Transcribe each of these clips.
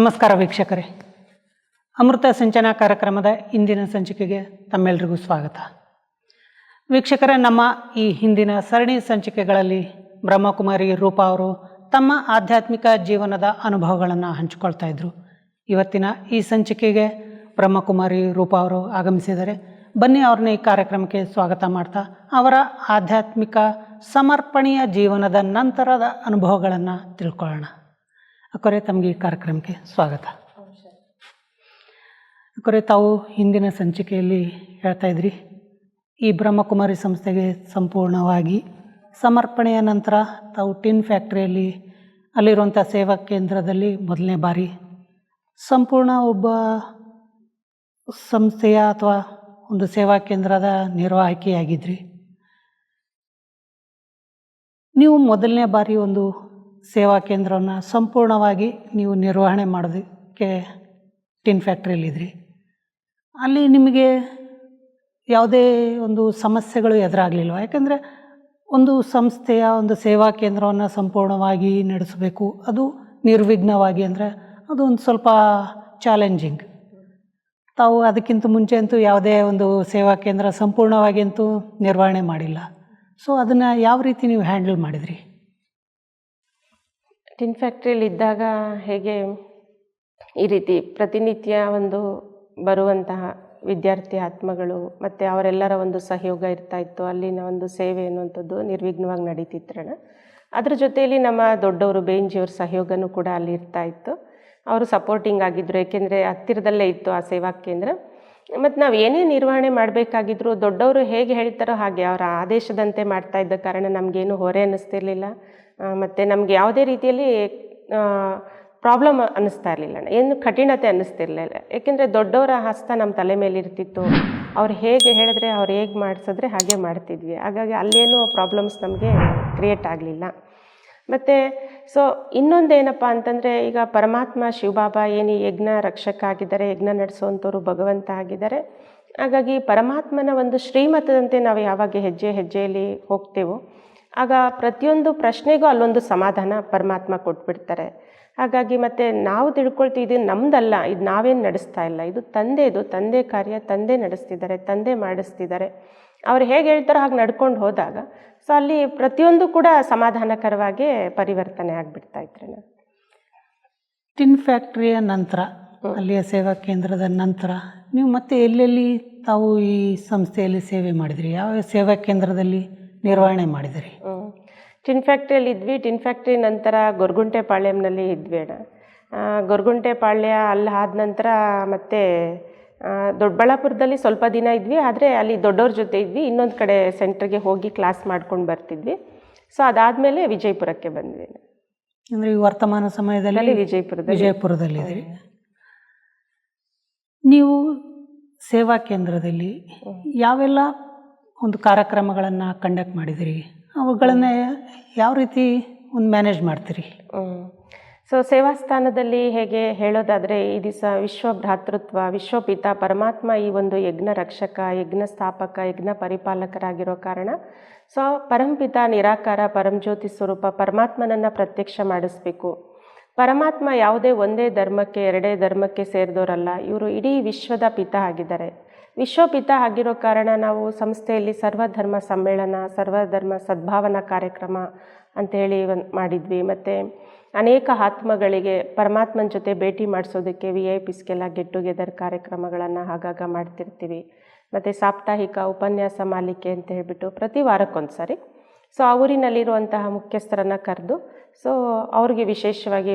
ನಮಸ್ಕಾರ ವೀಕ್ಷಕರೇ, ಅಮೃತ ಸಿಂಚನ ಕಾರ್ಯಕ್ರಮದ ಇಂದಿನ ಸಂಚಿಕೆಗೆ ತಮ್ಮೆಲ್ಲರಿಗೂ ಸ್ವಾಗತ. ವೀಕ್ಷಕರೇ, ನಮ್ಮ ಈ ಹಿಂದಿನ ಸರಣಿ ಸಂಚಿಕೆಗಳಲ್ಲಿ ಬ್ರಹ್ಮಕುಮಾರಿ ರೂಪಾ ಅವರು ತಮ್ಮ ಆಧ್ಯಾತ್ಮಿಕ ಜೀವನದ ಅನುಭವಗಳನ್ನು ಹಂಚಿಕೊಳ್ತಾ ಇದ್ದರು. ಇವತ್ತಿನ ಈ ಸಂಚಿಕೆಗೆ ಬ್ರಹ್ಮಕುಮಾರಿ ರೂಪಾ ಅವರು ಆಗಮಿಸಿದರೆ ಬನ್ನಿ ಅವ್ರನ್ನ ಈ ಕಾರ್ಯಕ್ರಮಕ್ಕೆ ಸ್ವಾಗತ ಮಾಡ್ತಾ ಅವರ ಆಧ್ಯಾತ್ಮಿಕ ಸಮರ್ಪಣೆಯ ಜೀವನದ ನಂತರದ ಅನುಭವಗಳನ್ನು ತಿಳ್ಕೊಳ್ಳೋಣ. ಅಕ್ಕರೆ, ತಮಗೆ ಈ ಕಾರ್ಯಕ್ರಮಕ್ಕೆ ಸ್ವಾಗತ. ಅಕ್ಕರೆ, ತಾವು ಹಿಂದಿನ ಸಂಚಿಕೆಯಲ್ಲಿ ಹೇಳ್ತಾ ಇದ್ರಿ, ಈ ಬ್ರಹ್ಮಕುಮಾರಿ ಸಂಸ್ಥೆಗೆ ಸಂಪೂರ್ಣವಾಗಿ ಸಮರ್ಪಣೆಯ ನಂತರ ತಾವು ಟಿನ್ ಫ್ಯಾಕ್ಟ್ರಿಯಲ್ಲಿ ಅಲ್ಲಿರುವಂಥ ಸೇವಾ ಕೇಂದ್ರದಲ್ಲಿ ಮೊದಲನೇ ಬಾರಿ ಸಂಪೂರ್ಣ ಒಬ್ಬ ಸಂಸ್ಥೆಯ ಅಥವಾ ಒಂದು ಸೇವಾ ಕೇಂದ್ರದ ನಿರ್ವಾಹಕಿಯಾಗಿದ್ರಿ. ನೀವು ಮೊದಲನೇ ಬಾರಿ ಒಂದು ಸೇವಾ ಕೇಂದ್ರವನ್ನು ಸಂಪೂರ್ಣವಾಗಿ ನೀವು ನಿರ್ವಹಣೆ ಮಾಡೋದಕ್ಕೆ ಟಿನ್ ಫ್ಯಾಕ್ಟ್ರಿಯಲ್ಲಿದ್ರಿ. ಅಲ್ಲಿ ನಿಮಗೆ ಯಾವುದೇ ಒಂದು ಸಮಸ್ಯೆಗಳು ಎದುರಾಗಲಿಲ್ವ? ಯಾಕಂದರೆ ಒಂದು ಸಂಸ್ಥೆಯ ಒಂದು ಸೇವಾ ಕೇಂದ್ರವನ್ನು ಸಂಪೂರ್ಣವಾಗಿ ನಡೆಸಬೇಕು, ಅದು ನಿರ್ವಿಘ್ನವಾಗಿ, ಅಂದರೆ ಅದು ಒಂದು ಸ್ವಲ್ಪ ಚಾಲೆಂಜಿಂಗ್. ತಾವು ಅದಕ್ಕಿಂತ ಮುಂಚೆ ಅಂತೂ ಯಾವುದೇ ಒಂದು ಸೇವಾ ಕೇಂದ್ರ ಸಂಪೂರ್ಣವಾಗಿ ಅಂತೂ ನಿರ್ವಹಣೆ ಮಾಡಿಲ್ಲ. ಸೊ ಅದನ್ನು ಯಾವ ರೀತಿ ನೀವು ಹ್ಯಾಂಡಲ್ ಮಾಡಿದ್ರಿ? ಟಿನ್ ಫ್ಯಾಕ್ಟ್ರಿಯಲ್ಲಿ ಇದ್ದಾಗ ಹೇಗೆ ಈ ರೀತಿ ಪ್ರತಿನಿತ್ಯ ಒಂದು ಬರುವಂತಹ ವಿದ್ಯಾರ್ಥಿ ಆತ್ಮಗಳು ಮತ್ತು ಅವರೆಲ್ಲರ ಒಂದು ಸಹಯೋಗ ಇರ್ತಾಯಿತ್ತು. ಅಲ್ಲಿನ ಒಂದು ಸೇವೆ ಅನ್ನುವಂಥದ್ದು ನಿರ್ವಿಘ್ನವಾಗಿ ನಡೀತಿತ್ತಣ್ಣ. ಅದ್ರ ಜೊತೆಯಲ್ಲಿ ನಮ್ಮ ದೊಡ್ಡವರು ಬೇಂಜಿಯವ್ರ ಸಹಯೋಗನೂ ಕೂಡ ಅಲ್ಲಿ ಇರ್ತಾಯಿತ್ತು. ಅವರು ಸಪೋರ್ಟಿಂಗ್ ಆಗಿದ್ದರು, ಏಕೆಂದರೆ ಹತ್ತಿರದಲ್ಲೇ ಇತ್ತು ಆ ಸೇವಾ ಕೇಂದ್ರ. ಮತ್ತು ನಾವು ಏನೇ ನಿರ್ವಹಣೆ ಮಾಡಬೇಕಾಗಿದ್ರು ದೊಡ್ಡವರು ಹೇಗೆ ಹೇಳ್ತಾರೋ ಹಾಗೆ ಅವರ ಆದೇಶದಂತೆ ಮಾಡ್ತಾ ಇದ್ದ ಕಾರಣ ನಮಗೇನು ಹೊರೆ ಅನ್ನಿಸ್ತಿರ್ಲಿಲ್ಲ. ಮತ್ತು ನಮಗೆ ಯಾವುದೇ ರೀತಿಯಲ್ಲಿ ಪ್ರಾಬ್ಲಮ್ ಅನ್ನಿಸ್ತಾ ಇರಲಿಲ್ಲ, ಏನು ಕಠಿಣತೆ ಅನ್ನಿಸ್ತಿರ್ಲಿಲ್ಲ. ಏಕೆಂದರೆ ದೊಡ್ಡವರ ಹಸ್ತ ನಮ್ಮ ತಲೆ ಮೇಲೆ ಇರ್ತಿತ್ತು. ಅವ್ರು ಹೇಗೆ ಹೇಳಿದ್ರೆ, ಅವ್ರು ಹೇಗೆ ಮಾಡಿಸಿದ್ರೆ ಹಾಗೆ ಮಾಡ್ತಿದ್ವಿ. ಹಾಗಾಗಿ ಅಲ್ಲೇನೂ ಪ್ರಾಬ್ಲಮ್ಸ್ ನಮಗೆ ಕ್ರಿಯೇಟ್ ಆಗಲಿಲ್ಲ. ಮತ್ತು ಸೊ ಇನ್ನೊಂದೇನಪ್ಪ ಅಂತಂದರೆ, ಈಗ ಪರಮಾತ್ಮ ಶಿವಬಾಬಾ ಏನು ಯಜ್ಞ ರಕ್ಷಕ ಆಗಿದ್ದಾರೆ, ಯಜ್ಞ ನಡೆಸುವಂಥವ್ರು ಭಗವಂತ ಆಗಿದ್ದಾರೆ. ಹಾಗಾಗಿ ಪರಮಾತ್ಮನ ಒಂದು ಶ್ರೀಮತದಂತೆ ನಾವು ಯಾವಾಗ ಹೆಜ್ಜೆ ಹೆಜ್ಜೆಯಲ್ಲಿ ಹೋಗ್ತೇವೋ ಆಗ ಪ್ರತಿಯೊಂದು ಪ್ರಶ್ನೆಗೂ ಅಲ್ಲೊಂದು ಸಮಾಧಾನ ಪರಮಾತ್ಮ ಕೊಟ್ಬಿಡ್ತಾರೆ. ಹಾಗಾಗಿ ಮತ್ತು ನಾವು ತಿಳ್ಕೊಳ್ತೀವಿ, ನಮ್ಮದಲ್ಲ, ಇದು ನಾವೇನು ನಡೆಸ್ತಾ ಇಲ್ಲ, ಇದು ತಂದೆ ಕಾರ್ಯ, ತಂದೆ ನಡೆಸ್ತಿದ್ದಾರೆ, ತಂದೆ ಮಾಡಿಸ್ತಿದ್ದಾರೆ. ಅವ್ರು ಹೇಗೆ ಹೇಳ್ತಾರೋ ಹಾಗೆ ನಡ್ಕೊಂಡು ಹೋದಾಗ ಸೊ ಅಲ್ಲಿ ಪ್ರತಿಯೊಂದು ಕೂಡ ಸಮಾಧಾನಕರವಾಗಿ ಪರಿವರ್ತನೆ ಆಗಿಬಿಡ್ತಾ ಇತ್ತು. ಟಿನ್ ಫ್ಯಾಕ್ಟ್ರಿಯ ನಂತರ, ಅಲ್ಲಿಯ ಸೇವಾ ಕೇಂದ್ರದ ನಂತರ ನೀವು ಮತ್ತೆ ಎಲ್ಲೆಲ್ಲಿ ತಾವು ಈ ಸಂಸ್ಥೆಯಲ್ಲಿ ಸೇವೆ ಮಾಡಿದಿರಿ? ಯಾವ ಸೇವಾ ಕೇಂದ್ರದಲ್ಲಿ ನಿರ್ವಹಣೆ ಮಾಡಿದಿರಿ? ಟಿನ್ ಫ್ಯಾಕ್ಟ್ರಿಯಲ್ಲಿ ಇದ್ವಿ. ಟಿನ್ ಫ್ಯಾಕ್ಟ್ರಿ ನಂತರ ಗೊರಗುಂಟೆಪಾಳ್ಯಂನಲ್ಲಿ ಇದ್ವಿ ಅಣ್ಣ. ಗೊರಗುಂಟೆಪಾಳ್ಯ ಅಲ್ಲಿ ಆದ ನಂತರ ಮತ್ತೆ ದೊಡ್ಡಬಳ್ಳಾಪುರದಲ್ಲಿ ಸ್ವಲ್ಪ ದಿನ ಇದ್ವಿ. ಆದರೆ ಅಲ್ಲಿ ದೊಡ್ಡವ್ರ ಜೊತೆ ಇದ್ವಿ. ಇನ್ನೊಂದು ಕಡೆ ಸೆಂಟ್ರಿಗೆ ಹೋಗಿ ಕ್ಲಾಸ್ ಮಾಡ್ಕೊಂಡು ಬರ್ತಿದ್ವಿ. ಸೊ ಅದಾದಮೇಲೆ ವಿಜಯಪುರಕ್ಕೆ ಬಂದ್ವಿ. ಅಂದರೆ ಈ ವರ್ತಮಾನ ಸಮಯದಲ್ಲಿ ವಿಜಯಪುರದಲ್ಲಿದ್ದೀರಿ. ನೀವು ಸೇವಾ ಕೇಂದ್ರದಲ್ಲಿ ಯಾವೆಲ್ಲ ಒಂದು ಕಾರ್ಯಕ್ರಮಗಳನ್ನು ಕಂಡಕ್ಟ್ ಮಾಡಿದಿರಿ? ಅವುಗಳನ್ನು ಯಾವ ರೀತಿ ಒಂದು ಮ್ಯಾನೇಜ್ ಮಾಡ್ತೀರಿ? ಸೊ ಸೇವಾ ಸ್ಥಾನದಲ್ಲಿ ಹೇಗೆ ಹೇಳೋದಾದರೆ, ಈ ದಿವಸ ವಿಶ್ವ ಭ್ರಾತೃತ್ವ, ವಿಶ್ವಪಿತ ಪರಮಾತ್ಮ ಈ ಒಂದು ಯಜ್ಞ ರಕ್ಷಕ, ಯಜ್ಞ ಸ್ಥಾಪಕ, ಯಜ್ಞ ಪರಿಪಾಲಕರಾಗಿರೋ ಕಾರಣ ಸೊ ಪರಂಪಿತ ನಿರಾಕಾರ ಪರಂಜ್ಯೋತಿ ಸ್ವರೂಪ ಪರಮಾತ್ಮನನ್ನು ಪ್ರತ್ಯಕ್ಷ ಮಾಡಿಸ್ಬೇಕು. ಪರಮಾತ್ಮ ಯಾವುದೇ ಒಂದೇ ಧರ್ಮಕ್ಕೆ ಎರಡೇ ಧರ್ಮಕ್ಕೆ ಸೇರಿದವರಲ್ಲ, ಇವರು ಇಡೀ ವಿಶ್ವದ ಪಿತ ಆಗಿದ್ದಾರೆ. ವಿಶ್ವಪಿತ ಆಗಿರೋ ಕಾರಣ ನಾವು ಸಂಸ್ಥೆಯಲ್ಲಿ ಸರ್ವಧರ್ಮ ಸಮ್ಮೇಳನ, ಸರ್ವಧರ್ಮ ಸದ್ಭಾವನಾ ಕಾರ್ಯಕ್ರಮ ಅಂಥೇಳಿ ಮಾಡಿದ್ವಿ. ಮತ್ತು ಅನೇಕ ಆತ್ಮಗಳಿಗೆ ಪರಮಾತ್ಮನ ಜೊತೆ ಭೇಟಿ ಮಾಡಿಸೋದಕ್ಕೆ VIPsಗೆಲ್ಲ ಗೆಟ್ ಟುಗೆದರ್ ಕಾರ್ಯಕ್ರಮಗಳನ್ನು ಆಗಾಗ ಮಾಡ್ತಿರ್ತೀವಿ. ಮತ್ತು ಸಾಪ್ತಾಹಿಕ ಉಪನ್ಯಾಸ ಮಾಲಿಕೆ ಅಂತ ಹೇಳ್ಬಿಟ್ಟು ಪ್ರತಿ ವಾರಕ್ಕೊಂದು ಸಾರಿ ಸೊ ಆ ಊರಿನಲ್ಲಿರುವಂತಹ ಮುಖ್ಯಸ್ಥರನ್ನು ಕರೆದು ಸೊ ಅವ್ರಿಗೆ ವಿಶೇಷವಾಗಿ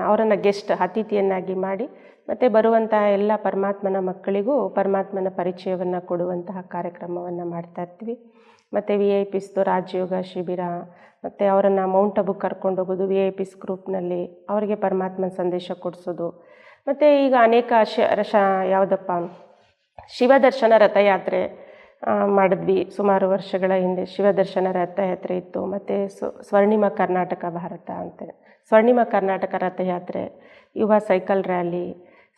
ಅವರನ್ನು ಗೆಸ್ಟ್ ಅತಿಥಿಯನ್ನಾಗಿ ಮಾಡಿ ಮತ್ತು ಬರುವಂತಹ ಎಲ್ಲ ಪರಮಾತ್ಮನ ಮಕ್ಕಳಿಗೂ ಪರಮಾತ್ಮನ ಪರಿಚಯವನ್ನು ಕೊಡುವಂತಹ ಕಾರ್ಯಕ್ರಮವನ್ನು ಮಾಡ್ತಾ ಇರ್ತೀವಿ. ಮತ್ತು VIPsದು ರಾಜಯೋಗ ಶಿಬಿರ, ಮತ್ತು ಅವರನ್ನು ಮೌಂಟ್ ಅಬುಗೆ ಕರ್ಕೊಂಡೋಗೋದು VIPs ಗ್ರೂಪ್ನಲ್ಲಿ, ಅವರಿಗೆ ಪರಮಾತ್ಮನ ಸಂದೇಶ ಕೊಡಿಸೋದು. ಮತ್ತು ಈಗ ಅನೇಕ ಶಿವದರ್ಶನ ರಥಯಾತ್ರೆ ಮಾಡಿದ್ವಿ. ಸುಮಾರು ವರ್ಷಗಳ ಹಿಂದೆ ಶಿವದರ್ಶನ ರಥಯಾತ್ರೆ ಇತ್ತು. ಮತ್ತು ಸ್ವರ್ಣಿಮ ಕರ್ನಾಟಕ ಭಾರತ ಅಂತ, ಸ್ವರ್ಣಿಮ ಕರ್ನಾಟಕ ರಥಯಾತ್ರೆ, ಯುವ ಸೈಕಲ್ ರ್ಯಾಲಿ,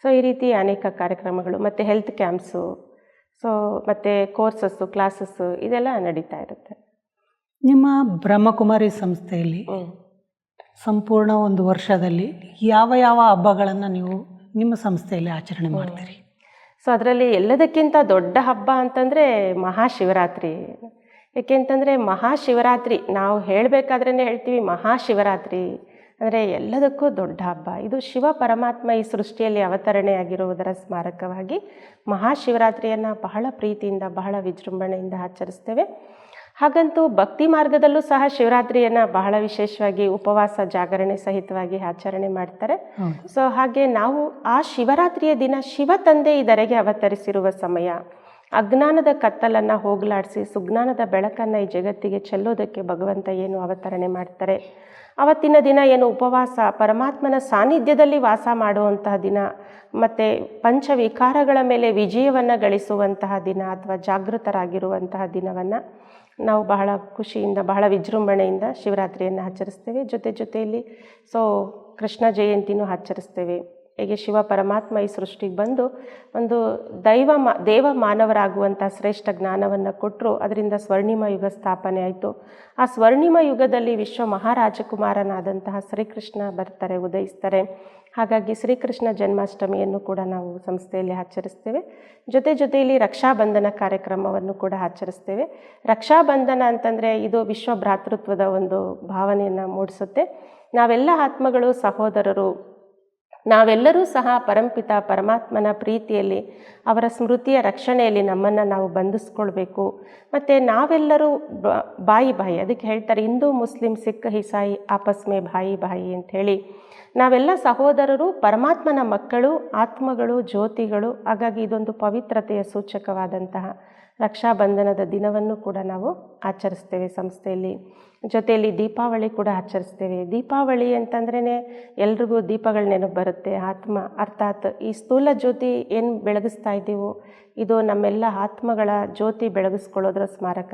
ಸೊ ಈ ರೀತಿ ಅನೇಕ ಕಾರ್ಯಕ್ರಮಗಳು, ಮತ್ತು ಹೆಲ್ತ್ ಕ್ಯಾಂಪ್ಸು, ಸೊ ಮತ್ತು ಕೋರ್ಸಸ್ಸು, ಕ್ಲಾಸಸ್ಸು ಇದೆಲ್ಲ ನಡೀತಾ ಇರುತ್ತೆ. ನಿಮ್ಮ ಬ್ರಹ್ಮಕುಮಾರಿ ಸಂಸ್ಥೆಯಲ್ಲಿ ಸಂಪೂರ್ಣ ಒಂದು ವರ್ಷದಲ್ಲಿ ಯಾವ ಯಾವ ಹಬ್ಬಗಳನ್ನು ನೀವು ನಿಮ್ಮ ಸಂಸ್ಥೆಯಲ್ಲಿ ಆಚರಣೆ ಮಾಡ್ತೀರಿ? ಸೊ ಅದರಲ್ಲಿ ಎಲ್ಲದಕ್ಕಿಂತ ದೊಡ್ಡ ಹಬ್ಬ ಅಂತಂದರೆ ಮಹಾಶಿವರಾತ್ರಿ. ಏಕೆಂತಂದರೆ ಮಹಾಶಿವರಾತ್ರಿ ನಾವು ಹೇಳಬೇಕಾದ್ರೇ ಹೇಳ್ತೀವಿ ಮಹಾಶಿವರಾತ್ರಿ ಅಂದರೆ ಎಲ್ಲದಕ್ಕೂ ದೊಡ್ಡ ಹಬ್ಬ. ಇದು ಶಿವ ಪರಮಾತ್ಮ ಈ ಸೃಷ್ಟಿಯಲ್ಲಿ ಅವತರಣೆ ಆಗಿರುವುದರ ಸ್ಮಾರಕವಾಗಿ ಮಹಾಶಿವರಾತ್ರಿಯನ್ನು ಬಹಳ ಪ್ರೀತಿಯಿಂದ ಬಹಳ ವಿಜೃಂಭಣೆಯಿಂದ ಆಚರಿಸ್ತೇವೆ. ಹಾಗಂತೂ ಭಕ್ತಿ ಮಾರ್ಗದಲ್ಲೂ ಸಹ ಶಿವರಾತ್ರಿಯನ್ನು ಬಹಳ ವಿಶೇಷವಾಗಿ ಉಪವಾಸ ಜಾಗರಣೆ ಸಹಿತವಾಗಿ ಆಚರಣೆ ಮಾಡ್ತಾರೆ. ಸೊ ಹಾಗೆ ನಾವು ಆ ಶಿವರಾತ್ರಿಯ ದಿನ ಶಿವ ತಂದೆ ಈ ಧರೆಗೆ ಅವತರಿಸಿರುವ ಸಮಯ, ಅಜ್ಞಾನದ ಕತ್ತಲನ್ನು ಹೋಗಲಾಡಿಸಿ ಸುಜ್ಞಾನದ ಬೆಳಕನ್ನು ಈ ಜಗತ್ತಿಗೆ ಚೆಲ್ಲೋದಕ್ಕೆ ಭಗವಂತ ಏನು ಅವತರಣೆ ಮಾಡ್ತಾರೆ, ಅವತ್ತಿನ ದಿನ ಏನು ಉಪವಾಸ ಪರಮಾತ್ಮನ ಸಾನ್ನಿಧ್ಯದಲ್ಲಿ ವಾಸ ಮಾಡುವಂತಹ ದಿನ, ಮತ್ತು ಪಂಚವಿಕಾರಗಳ ಮೇಲೆ ವಿಜಯವನ್ನು ಗಳಿಸುವಂತಹ ದಿನ ಅಥವಾ ಜಾಗೃತರಾಗಿರುವಂತಹ ದಿನವನ್ನು ನಾವು ಬಹಳ ಖುಷಿಯಿಂದ ಬಹಳ ವಿಜೃಂಭಣೆಯಿಂದ ಶಿವರಾತ್ರಿಯನ್ನು ಆಚರಿಸ್ತೇವೆ. ಜೊತೆಯಲ್ಲಿ ಕೃಷ್ಣ ಜಯಂತಿನೂ ಆಚರಿಸ್ತೇವೆ. ಹೇಗೆ ಶಿವ ಪರಮಾತ್ಮ ಈ ಸೃಷ್ಟಿಗೆ ಬಂದು ಒಂದು ದೇವ ಮಾನವರಾಗುವಂಥ ಶ್ರೇಷ್ಠ ಜ್ಞಾನವನ್ನು ಕೊಟ್ಟರು. ಅದರಿಂದ ಸ್ವರ್ಣಿಮ ಯುಗ ಸ್ಥಾಪನೆ ಆಯಿತು. ಆ ಸ್ವರ್ಣಿಮ ಯುಗದಲ್ಲಿ ವಿಶ್ವ ಮಹಾರಾಜಕುಮಾರನಾದಂತಹ ಶ್ರೀಕೃಷ್ಣ ಬರ್ತಾರೆ, ಉದಯಿಸ್ತಾರೆ. ಹಾಗಾಗಿ ಶ್ರೀಕೃಷ್ಣ ಜನ್ಮಾಷ್ಟಮಿಯನ್ನು ಕೂಡ ನಾವು ಸಂಸ್ಥೆಯಲ್ಲಿ ಆಚರಿಸ್ತೇವೆ. ಜೊತೆಯಲ್ಲಿ ರಕ್ಷಾಬಂಧನ ಕಾರ್ಯಕ್ರಮವನ್ನು ಕೂಡ ಆಚರಿಸ್ತೇವೆ. ರಕ್ಷಾಬಂಧನ ಅಂತಂದರೆ ಇದು ವಿಶ್ವ ಭ್ರಾತೃತ್ವದ ಒಂದು ಭಾವನೆಯನ್ನು ಮೂಡಿಸುತ್ತೆ. ನಾವೆಲ್ಲ ಆತ್ಮಗಳು ಸಹೋದರರು, ನಾವೆಲ್ಲರೂ ಸಹ ಪರಂಪಿತ ಪರಮಾತ್ಮನ ಪ್ರೀತಿಯಲ್ಲಿ ಅವರ ಸ್ಮೃತಿಯ ರಕ್ಷಣೆಯಲ್ಲಿ ನಮ್ಮನ್ನು ನಾವು ಬಂಧಿಸ್ಕೊಳ್ಬೇಕು. ಮತ್ತು ನಾವೆಲ್ಲರೂ ಬಾಯಿ ಅದಕ್ಕೆ ಹೇಳ್ತಾರೆ ಹಿಂದೂ ಮುಸ್ಲಿಂ ಸಿಖ್ ಇಸಾಯಿ ಆಪಸ್ ಮೇ ಬಾಯಿ ಅಂಥೇಳಿ ನಾವೆಲ್ಲ ಸಹೋದರರು, ಪರಮಾತ್ಮನ ಮಕ್ಕಳು, ಆತ್ಮಗಳು, ಜ್ಯೋತಿಗಳು. ಹಾಗಾಗಿ ಇದೊಂದು ಪವಿತ್ರತೆಯ ಸೂಚಕವಾದಂತಹ ರಕ್ಷಾಬಂಧನದ ದಿನವನ್ನು ಕೂಡ ನಾವು ಆಚರಿಸ್ತೇವೆ ಸಂಸ್ಥೆಯಲ್ಲಿ. ಜೊತೆಯಲ್ಲಿ ದೀಪಾವಳಿ ಕೂಡ ಆಚರಿಸ್ತೇವೆ. ದೀಪಾವಳಿ ಅಂತಂದ್ರೇ ಎಲ್ರಿಗೂ ದೀಪಗಳ ನೆನಪು ಬರುತ್ತೆ. ಆತ್ಮ ಅರ್ಥಾತ್ ಈ ಸ್ಥೂಲ ಜ್ಯೋತಿ ಏನು ಬೆಳಗಿಸ್ತಾ ಇದ್ದೀವೋ ಇದು ನಮ್ಮೆಲ್ಲ ಆತ್ಮಗಳ ಜ್ಯೋತಿ ಬೆಳಗಿಸ್ಕೊಳ್ಳೋದ್ರ ಸ್ಮಾರಕ.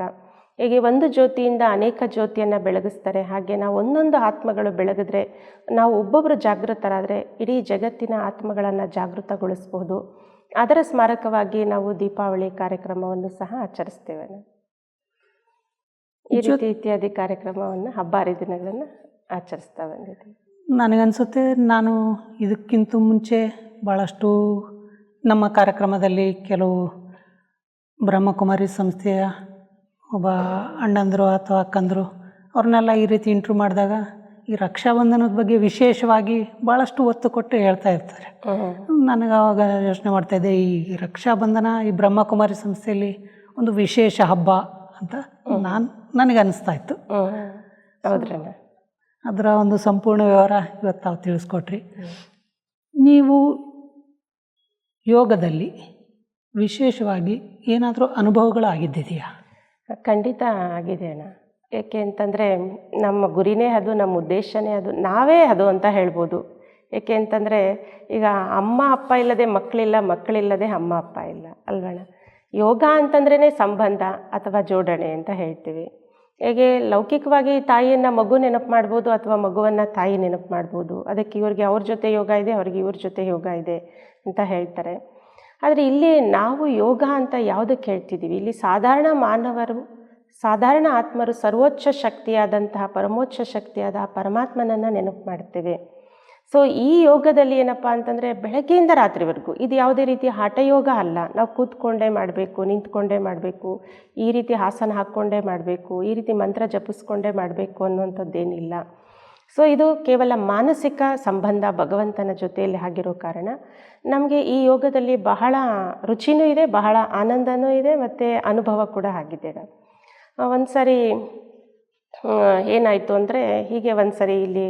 ಹೇಗೆ ಒಂದು ಜ್ಯೋತಿಯಿಂದ ಅನೇಕ ಜ್ಯೋತಿಯನ್ನು ಬೆಳಗಿಸ್ತಾರೆ, ಹಾಗೆ ನಾವು ಒಂದೊಂದು ಆತ್ಮಗಳು ಬೆಳಗಿದ್ರೆ, ನಾವು ಒಬ್ಬೊಬ್ಬರು ಜಾಗೃತರಾದರೆ ಇಡೀ ಜಗತ್ತಿನ ಆತ್ಮಗಳನ್ನು ಜಾಗೃತಗೊಳಿಸ್ಬೋದು. ಅದರ ಸ್ಮಾರಕವಾಗಿ ನಾವು ದೀಪಾವಳಿ ಕಾರ್ಯಕ್ರಮವನ್ನು ಸಹ ಆಚರಿಸ್ತೇವೆ. ಈ ರೀತಿ ಇತ್ಯಾದಿ ಕಾರ್ಯಕ್ರಮವನ್ನು ಹಬ್ಬ ಹರಿದಿನಗಳನ್ನು ಆಚರಿಸ್ತಾ ಬಂದಿದ್ದೀವಿ. ನನಗನ್ಸುತ್ತೆ ನಾನು ಇದಕ್ಕಿಂತ ಮುಂಚೆ ಭಾಳಷ್ಟು ನಮ್ಮ ಕಾರ್ಯಕ್ರಮದಲ್ಲಿ ಕೆಲವು ಬ್ರಹ್ಮಕುಮಾರಿ ಸಂಸ್ಥೆಯ ಒಬ್ಬ ಅಣ್ಣಂದರು ಅಥವಾ ಅಕ್ಕಂದರು ಅವ್ರನ್ನೆಲ್ಲ ಈ ರೀತಿ ಇಂಟ್ರ್ಯೂ ಮಾಡಿದಾಗ ಈ ರಕ್ಷಾಬಂಧನದ ಬಗ್ಗೆ ವಿಶೇಷವಾಗಿ ಭಾಳಷ್ಟು ಒತ್ತು ಕೊಟ್ಟು ಹೇಳ್ತಾ ಇರ್ತಾರೆ. ನನಗೆ ಆವಾಗ ಯೋಚನೆ ಮಾಡ್ತಾಯಿದ್ದೆ, ಈ ರಕ್ಷಾಬಂಧನ ಈ ಬ್ರಹ್ಮಕುಮಾರಿ ಸಂಸ್ಥೆಯಲ್ಲಿ ಒಂದು ವಿಶೇಷ ಹಬ್ಬ ಅಂತ ನನಗೆ ಅನ್ನಿಸ್ತಾ ಇತ್ತು. ಅದರ ಒಂದು ಸಂಪೂರ್ಣ ವಿವರ ಇವತ್ತು ತಾವು ತಿಳಿಸ್ಕೊಟ್ರಿ. ನೀವು ಯೋಗದಲ್ಲಿ ವಿಶೇಷವಾಗಿ ಏನಾದರೂ ಅನುಭವಗಳಾಗಿದ್ದಿದೆಯಾ? ಖಂಡಿತ ಆಗಿದೆ ಅಣ್ಣ. ಏಕೆ ಅಂತಂದರೆ ನಮ್ಮ ಗುರಿನೇ ಅದು, ನಮ್ಮ ಉದ್ದೇಶನೇ ಅದು, ನಾವೇ ಅದು ಅಂತ ಹೇಳ್ಬೋದು. ಏಕೆ ಅಂತಂದರೆ ಈಗ ಅಮ್ಮ ಅಪ್ಪ ಇಲ್ಲದೆ ಮಕ್ಕಳಿಲ್ಲ, ಮಕ್ಕಳಿಲ್ಲದೆ ಅಮ್ಮ ಅಪ್ಪ ಇಲ್ಲ ಅಲ್ವಣ. ಯೋಗ ಅಂತಂದ್ರೇ ಸಂಬಂಧ ಅಥವಾ ಜೋಡಣೆ ಅಂತ ಹೇಳ್ತೀವಿ. ಹೇಗೆ ಲೌಕಿಕವಾಗಿ ತಾಯಿಯನ್ನು ಮಗು ನೆನಪು ಮಾಡ್ಬೋದು ಅಥವಾ ಮಗುವನ್ನು ತಾಯಿ ನೆನಪು ಮಾಡ್ಬೋದು. ಅದಕ್ಕೆ ಇವ್ರಿಗೆ ಅವ್ರ ಜೊತೆ ಯೋಗ ಇದೆ, ಅವ್ರಿಗೆ ಇವ್ರ ಜೊತೆ ಯೋಗ ಇದೆ ಅಂತ ಹೇಳ್ತಾರೆ. ಆದರೆ ಇಲ್ಲಿ ನಾವು ಯೋಗ ಅಂತ ಯಾವುದಕ್ಕೆ ಹೇಳ್ತಿದ್ದೀವಿ, ಇಲ್ಲಿ ಸಾಧಾರಣ ಮಾನವರು, ಸಾಧಾರಣ ಆತ್ಮರು ಸರ್ವೋಚ್ಚ ಶಕ್ತಿಯಾದಂತಹ ಪರಮೋಚ್ಚ ಶಕ್ತಿಯಾದ ಆ ಪರಮಾತ್ಮನನ್ನು ನೆನಪು ಮಾಡ್ತೇವೆ. ಸೊ ಈ ಯೋಗದಲ್ಲಿ ಏನಪ್ಪ ಅಂತಂದರೆ ಬೆಳಗ್ಗೆಯಿಂದ ರಾತ್ರಿವರೆಗೂ ಇದು ಯಾವುದೇ ರೀತಿ ಹಠಯೋಗ ಅಲ್ಲ. ನಾವು ಕೂತ್ಕೊಂಡೇ ಮಾಡಬೇಕು, ನಿಂತ್ಕೊಂಡೇ ಮಾಡಬೇಕು, ಈ ರೀತಿ ಆಸನ ಹಾಕ್ಕೊಂಡೇ ಮಾಡಬೇಕು, ಈ ರೀತಿ ಮಂತ್ರ ಜಪಿಸ್ಕೊಂಡೇ ಮಾಡಬೇಕು ಅನ್ನುವಂಥದ್ದೇನಿಲ್ಲ. ಸೊ ಇದು ಕೇವಲ ಮಾನಸಿಕ ಸಂಬಂಧ ಭಗವಂತನ ಜೊತೆಯಲ್ಲಿ ಆಗಿರೋ ಕಾರಣ ನಮಗೆ ಈ ಯೋಗದಲ್ಲಿ ಬಹಳ ರುಚಿನೂ ಇದೆ, ಬಹಳ ಆನಂದನೂ ಇದೆ, ಮತ್ತು ಅನುಭವ ಕೂಡ ಆಗಿದೆ. ಒಂದು ಸರಿ ಏನಾಯಿತು ಅಂದರೆ, ಹೀಗೆ ಒಂದು ಸರಿ ಇಲ್ಲಿ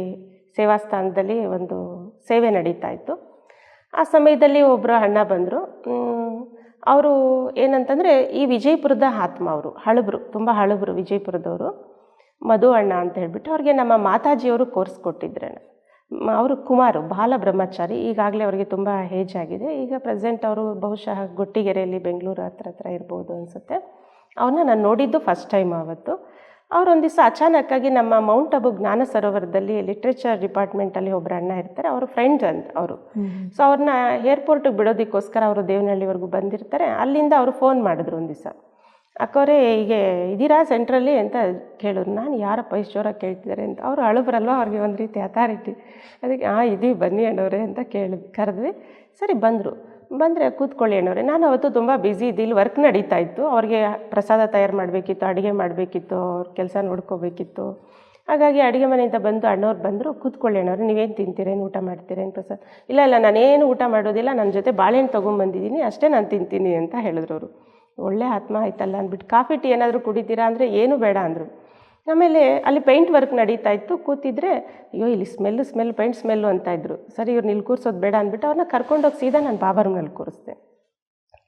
ಸೇವಾಸ್ಥಾನದಲ್ಲಿ ಒಂದು ಸೇವೆ ನಡೀತಾ ಇತ್ತು. ಆ ಸಮಯದಲ್ಲಿ ಒಬ್ಬರು ಅಣ್ಣ ಬಂದರು. ಅವರು ಏನಂತಂದರೆ ಈ ವಿಜಯಪುರದ ಆತ್ಮ, ಅವರು ಹಳಬ್ರು, ತುಂಬ ಹಳಬ್ರು, ವಿಜಯಪುರದವರು, ಮಧು ಅಣ್ಣ ಅಂತ ಹೇಳ್ಬಿಟ್ಟು ಅವ್ರಿಗೆ ನಮ್ಮ ಮಾತಾಜಿಯವರು ಕೋರ್ಸ್ ಕೊಟ್ಟಿದ್ರಣ್ಣ. ಅವರು ಕುಮಾರು, ಬಾಲ ಬ್ರಹ್ಮಚಾರಿ. ಈಗಾಗಲೇ ಅವರಿಗೆ ತುಂಬ ಏಜ್ ಆಗಿದೆ. ಈಗ ಪ್ರೆಸೆಂಟ್ ಅವರು ಬಹುಶಃ ಗೊಟ್ಟಿಗೆರೆಯಲ್ಲಿ ಬೆಂಗಳೂರು ಹತ್ರ ಇರ್ಬೋದು ಅನಿಸುತ್ತೆ. ಅವ್ರನ್ನ ನಾನು ನೋಡಿದ್ದು ಫಸ್ಟ್ ಟೈಮ್ ಆವತ್ತು. ಅವರೊಂದು ದಿವಸ ಅಚಾನಕ್ಕಾಗಿ ನಮ್ಮ ಮೌಂಟ್ ಅಬು ಜ್ಞಾನ ಸರೋವರದಲ್ಲಿ ಲಿಟ್ರೇಚರ್ ಡಿಪಾರ್ಟ್ಮೆಂಟಲ್ಲಿ ಒಬ್ಬರು ಅಣ್ಣ ಇರ್ತಾರೆ, ಅವರು ಫ್ರೆಂಡ್ಸ್ ಅಂತ ಅವರು. ಸೊ ಅವ್ರನ್ನ ಏರ್ಪೋರ್ಟಿಗೆ ಬಿಡೋದಕ್ಕೋಸ್ಕರ ಅವರು ದೇವನಹಳ್ಳಿವರೆಗೂ ಬಂದಿರ್ತಾರೆ. ಅಲ್ಲಿಂದ ಅವರು ಫೋನ್ ಮಾಡಿದ್ರು ಒಂದು ದಿವಸ. ಅಕ್ಕವರೇ ಹೀಗೆ ಇದ್ದೀರಾ ಸೆಂಟ್ರಲ್ಲಿ ಅಂತ ಕೇಳಿದ್ರು. ನಾನು ಯಾರಪ್ಪ ಇಷ್ಟು ಜೋರಾಗಿ ಕೇಳ್ತಿದ್ದಾರೆ ಅಂತ. ಅವರು ಅಳುಬ್ರಲ್ವ, ಅವ್ರಿಗೆ ಒಂದು ರೀತಿ ಅಥಾರಿಟಿ. ಅದಕ್ಕೆ ಇದೀವಿ ಬನ್ನಿ ಅಣ್ಣವ್ರೆ ಅಂತ ಕರೆದ್ವಿ. ಸರಿ ಬಂದರೆ ಕೂತ್ಕೊಳ್ಳಿ ಅಣ್ಣವ್ರೆ. ನಾನು ಅವತ್ತು ತುಂಬ ಬ್ಯುಸಿ ಇದ್ದೆ, ಇಲ್ಲಿ ವರ್ಕ್ ನಡೀತಾ ಇತ್ತು. ಅವ್ರಿಗೆ ಪ್ರಸಾದ ತಯಾರು ಮಾಡಬೇಕಿತ್ತು, ಅಡುಗೆ ಮಾಡಬೇಕಿತ್ತು, ಅವ್ರ ಕೆಲಸ ನೋಡ್ಕೋಬೇಕಿತ್ತು. ಹಾಗಾಗಿ ಅಡುಗೆ ಮನೆಯಿಂದ ಬಂದು ಅಣ್ಣವ್ರು ಬಂದರು. ಕೂತ್ಕೊಳ್ಳಿ ಅಣ್ಣವ್ರೆ, ನೀವೇನು ತಿಂತೀರೇನು, ಊಟ ಮಾಡ್ತೀರೇನು ಪ್ರಸಾದ? ಇಲ್ಲ ನಾನೇನು ಊಟ ಮಾಡೋದಿಲ್ಲ, ನನ್ನ ಜೊತೆ ಬಾಳೆಹಣ್ಣು ತೊಗೊಂಬಂದಿದ್ದೀನಿ, ಅಷ್ಟೇ ನಾನು ತಿಂತೀನಿ ಅಂತ ಹೇಳಿದ್ರು ಅವರು. ಒಳ್ಳೆ ಆತ್ಮ ಆಯ್ತಲ್ಲ ಅಂದ್ಬಿಟ್ಟು, ಕಾಫಿ ಟೀ ಏನಾದರೂ ಕುಡಿತೀರಾ ಅಂದರೆ ಏನೂ ಬೇಡ ಅಂದರು. ಆಮೇಲೆ ಅಲ್ಲಿ ಪೇಂಟ್ ವರ್ಕ್ ನಡೀತಾ ಇತ್ತು. ಕೂತಿದ್ರೆ ಅಯ್ಯೋ ಇಲ್ಲಿ ಸ್ಮೆಲ್ ಪೇಂಟ್ ಸ್ಮೆಲ್ಲು ಅಂತ ಇದ್ರು. ಸರಿ ಇವ್ರನ್ನ ಇಲ್ಲಿ ಕೂರಿಸೋದು ಬೇಡ ಅಂದ್ಬಿಟ್ಟು ಅವ್ರನ್ನ ಕರ್ಕೊಂಡೋಗಿ ಸೀದಾ ನಾನು ಬಾಬಾ ರೂಮ್ನಲ್ಲಿ ಕೂರಿಸ್ದೆ.